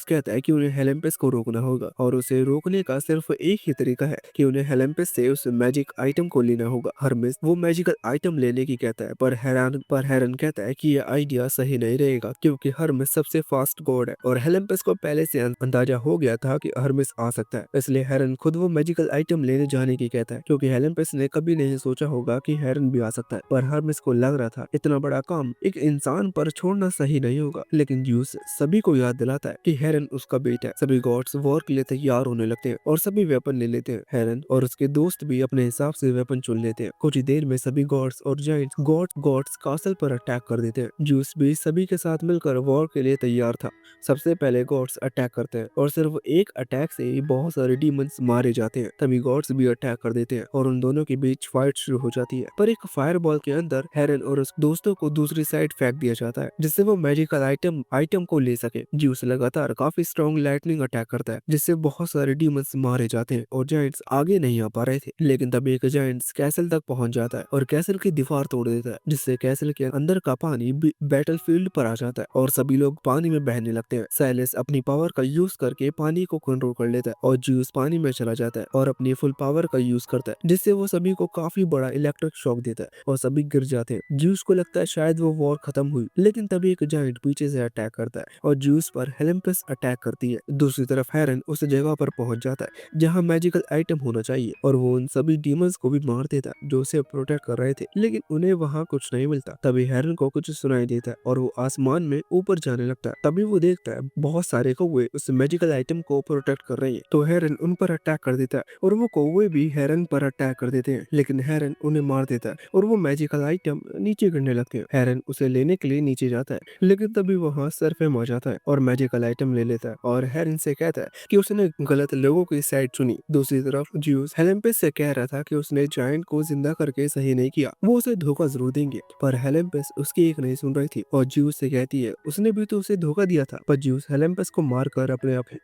कहता है कि उन्हें हेलेम्पस को रोकना होगा और उसे रोकने का सिर्फ एक ही तरीका है कि उन्हें हेलेम्पस से उस मैजिक आइटम को लेना होगा। हर्मेस वो मैजिकल आइटम लेने की कहता है, पर हेरन कहता है कि यह आइडिया सही नहीं रहेगा क्योंकि हर्मेस सबसे फास्ट गॉड है और हेलेम्पस को पहले से अंदाजा हो गया था कि हर्मेस आ सकता है, इसलिए हेरन खुद वो मैजिकल आइटम लेने जाने की कहता है क्योंकि हेलेम्पस ने कभी नहीं सोचा होगा कि हेरन भी आ सकता है। पर हर्मेस को लग रहा था इतना बड़ा काम एक इंसान पर छोड़ना सही नहीं होगा, लेकिन ज्यूस सभी को याद दिलाता है कि हेरन उसका बेटा है। सभी गॉड्स वॉर के लिए तैयार होने लगते हैं और सभी वेपन ले लेते हैं। हेरन और उसके दोस्त भी अपने हिसाब से वेपन चुन लेते हैं। कुछ ही देर में सभी गॉड्स और और जायंट्स गॉड्स कासल पर अटैक कर देते हैं। ज्यूस भी सभी के साथ मिलकर वॉर के लिए तैयार था। सबसे पहले गॉड्स अटैक करते हैं और सिर्फ एक अटैक से ही बहुत सारे डीमंस मारे जाते हैं। तभी गॉड्स भी अटैक कर देते हैं और उन दोनों के बीच फाइट शुरू हो जाती है। पर एक फायरबॉल के अंदर हेरन और उस दोस्तों को दूसरी साइड फेंक दिया जाता है, जिससे वो मैजिकल आइटम को ले सके। ज्यूस लगातार काफी स्ट्रॉन्ग लाइटनिंग अटैक करता है, जिससे बहुत सारे डीमंस मारे जाते हैं और जायंट्स आगे नहीं आ पा रहे थे। लेकिन तभी एक जायंट्स कैसल तक पहुंच जाता है और कैसल की दीवार तोड़ देता है, जिससे कैसल के अंदर का पानी बैटलफील्ड पर आ जाता है और सभी लोग पानी में बहने लगते हैं। साइलेंस अपनी पावर का यूज करके पानी को कंट्रोल कर लेता है और ज्यूस पानी में चला जाता है और अपनी फुल पावर का यूज करता है, जिससे वो सभी को काफी बड़ा इलेक्ट्रिक शॉक देता है और सभी गिर जाते हैं। ज्यूस को लगता है शायद वो वॉर खत्म हुई, लेकिन तभी एक जायंट पीछे से अटैक करता है और ज्यूस पर हेलेम्पस अटैक करती है। दूसरी तरफ हेरन उस जगह पर पहुंच जाता है जहां मैजिकल आइटम होना चाहिए और वो उन सभी डीमंस को भी मार देता है जो उसे प्रोटेक्ट कर रहे थे, लेकिन उन्हें वहां कुछ नहीं मिलता। तभी हेरन को कुछ सुनाई देता है और वो आसमान में ऊपर जाने लगता है। तभी वो देखता है बहुत सारे कौवे उस मैजिकल आइटम को प्रोटेक्ट कर रहे हैं, तो हेरन उन पर अटैक कर देता है और वो कौवे भी हेरन पर अटैक कर देते हैं, लेकिन हेरन उन्हें मार देता है और वो मैजिकल आइटम नीचे गिरने लगते हैं। हेरन उसे लेने के लिए नीचे जाता है, लेकिन तभी वहाँ सरफेम आ जाता है और मैजिकल आइटम ले लेता है और हेरन से कहता है कि उसने गलत लोगों की साइड चुनी। दूसरी तरफ ज्यूस हेलेम्पिस से कह रहा था कि उसने जायंट को जिंदा करके सही नहीं किया, वो उसे धोखा जरूर देंगे, पर हेलेम्पिस उसकी एक नहीं सुन रही थी और ज्यूस से कहती है उसने भी तो उसे धोखा दिया था। पर ज्यूस हेलेम्पिस को मारकर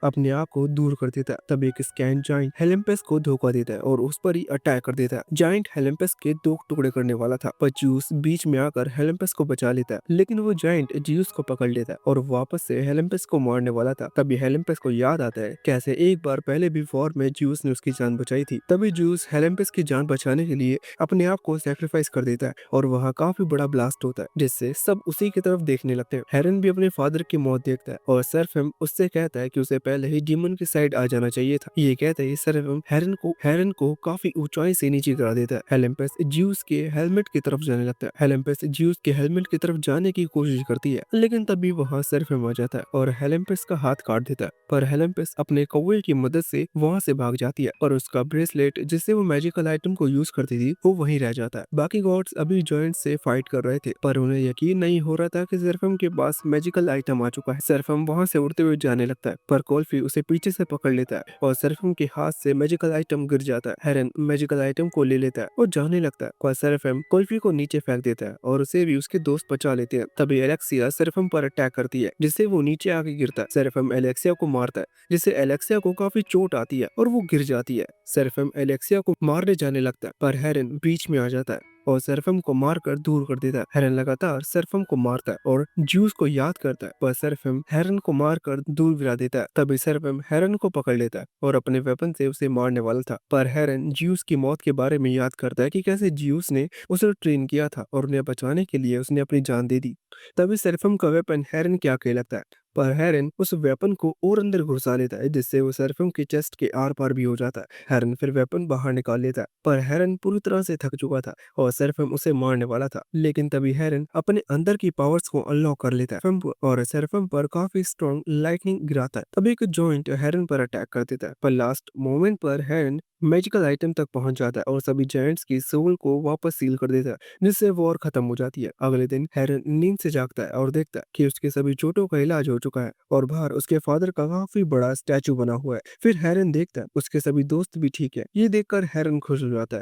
अपने आप को दूर कर देता है। तब एक स्कैन जायंट हेलेम्पिस को धोखा देता है और उस पर ही अटैक कर देता है। जायंट हेलेम्पिस के दो टुकड़े करने वाला था, पर ज्यूस बीच में आकर हेलेम्पिस को बचा लेता है, लेकिन वो जायंट ज्यूस को पकड़ लेता है और वापस से हेलेम्पिस को मारने वाला था। तभी हेलेम्पिस को याद आता है कैसे एक बार पहले भी वॉर में ज्यूस ने उसकी जान बचाई थी। तभी ज्यूस हेलेम्पिस की जान बचाने के लिए अपने आप को सैक्रिफाइस कर देता है और वहाँ काफी बड़ा ब्लास्ट होता है, जिससे सब उसी की तरफ देखने लगते हैं। हेरन भी अपने फादर की मौत देखता है और सरफेम उससे कहता है कि उसे पहले ही डीमन की साइड आ जाना चाहिए था। ये कहते ही सरफेम हेरन को काफी ऊंचाई से नीचे गिरा देता है। हेलेम्पिस ज्यूस के हेलमेट की तरफ जाने लगता है। हेलेम्पिस ज्यूस के हेलमेट की तरफ जाने की कोशिश करती है, लेकिन तभी वहाँ सरफेम आ जाता है और हेलेम्पिस का हाथ काट देता है। पर हेलेम्पिस अपने कौवे की मदद से वहाँ से भाग जाती है और उसका ब्रेसलेट जिससे वो मैजिकल आइटम को यूज करती थी वो वहीं रह जाता है। बाकी गॉड्स अभी जॉइंट से फाइट कर रहे थे, पर उन्हें यकीन नहीं हो रहा था कि सरफम के पास मैजिकल आइटम आ चुका है। सरफम वहाँ से उड़ते हुए जाने लगता है, पर कोल्फी उसे पीछे से पकड़ लेता है और सरफम के हाथ से मैजिकल आइटम गिर जाता है। हेरन मैजिकल आइटम को ले लेता है और जाने लगता है, पर सरफम कोल्फी को नीचे फेंक देता है और उसे भी उसके दोस्त बचा लेते हैं। तभी एलेक्सिया सरफम पर अटैक करती है, जिससे वो नीचे आके गिरता है। सरफम एलेक्सिया को मारता है, जिससे एलेक्सिया को काफी चोट आती है और वो गिर जाती है। सरफम एलेक्सिया को मारने जाने लगता है, पर हेरन बीच में आ जाता है और सरफम को मारकर दूर कर देता है। हेरन लगातार सरफम को मारता है और ज्यूस को याद करता है, पर सरफम हेरन को मारकर दूर गिरा देता है। तभी सरफम हेरन को पकड़ लेता है और अपने वेपन से उसे मारने वाला था, पर हेरन ज्यूस की मौत के बारे में याद करता है कि कैसे ज्यूस ने उसे ट्रेन किया था और उन्हें बचाने के लिए उसने अपनी जान दे दी। तभी सरफम का वेपन हेरन के आगे लगता है, पर हेरन उस वेपन को और अंदर घुसा लेता है, जिससे वो सरफम के चेस्ट के आर पार भी हो जाता है। हेरन फिर वेपन बाहर निकाल लेता है, पर हेरन पूरी तरह से थक चुका था और सरफम उसे मारने वाला था। लेकिन तभी हेरन अपने अंदर की पावर्स को अनलॉक कर लेता है और सरफम पर काफी स्ट्रॉन्ग लाइटनिंग गिराता है। तभी एक जॉइंट हेरन पर अटैक कर देता है, पर लास्ट मोमेंट पर हेरन मैजिकल आइटम तक पहुंच जाता है और सभी जायंट्स की सोल को वापस सील कर देता है, जिससे वॉर खत्म हो जाती है। अगले दिन हेरन नींद से जागता है और देखता है कि उसके सभी चोटों का इलाज हो चुका है और बाहर उसके फादर का काफी बड़ा स्टैचू बना हुआ है। फिर हेरन देखता है उसके सभी दोस्त भी ठीक है। ये देखकर हेरन खुश हो जाता है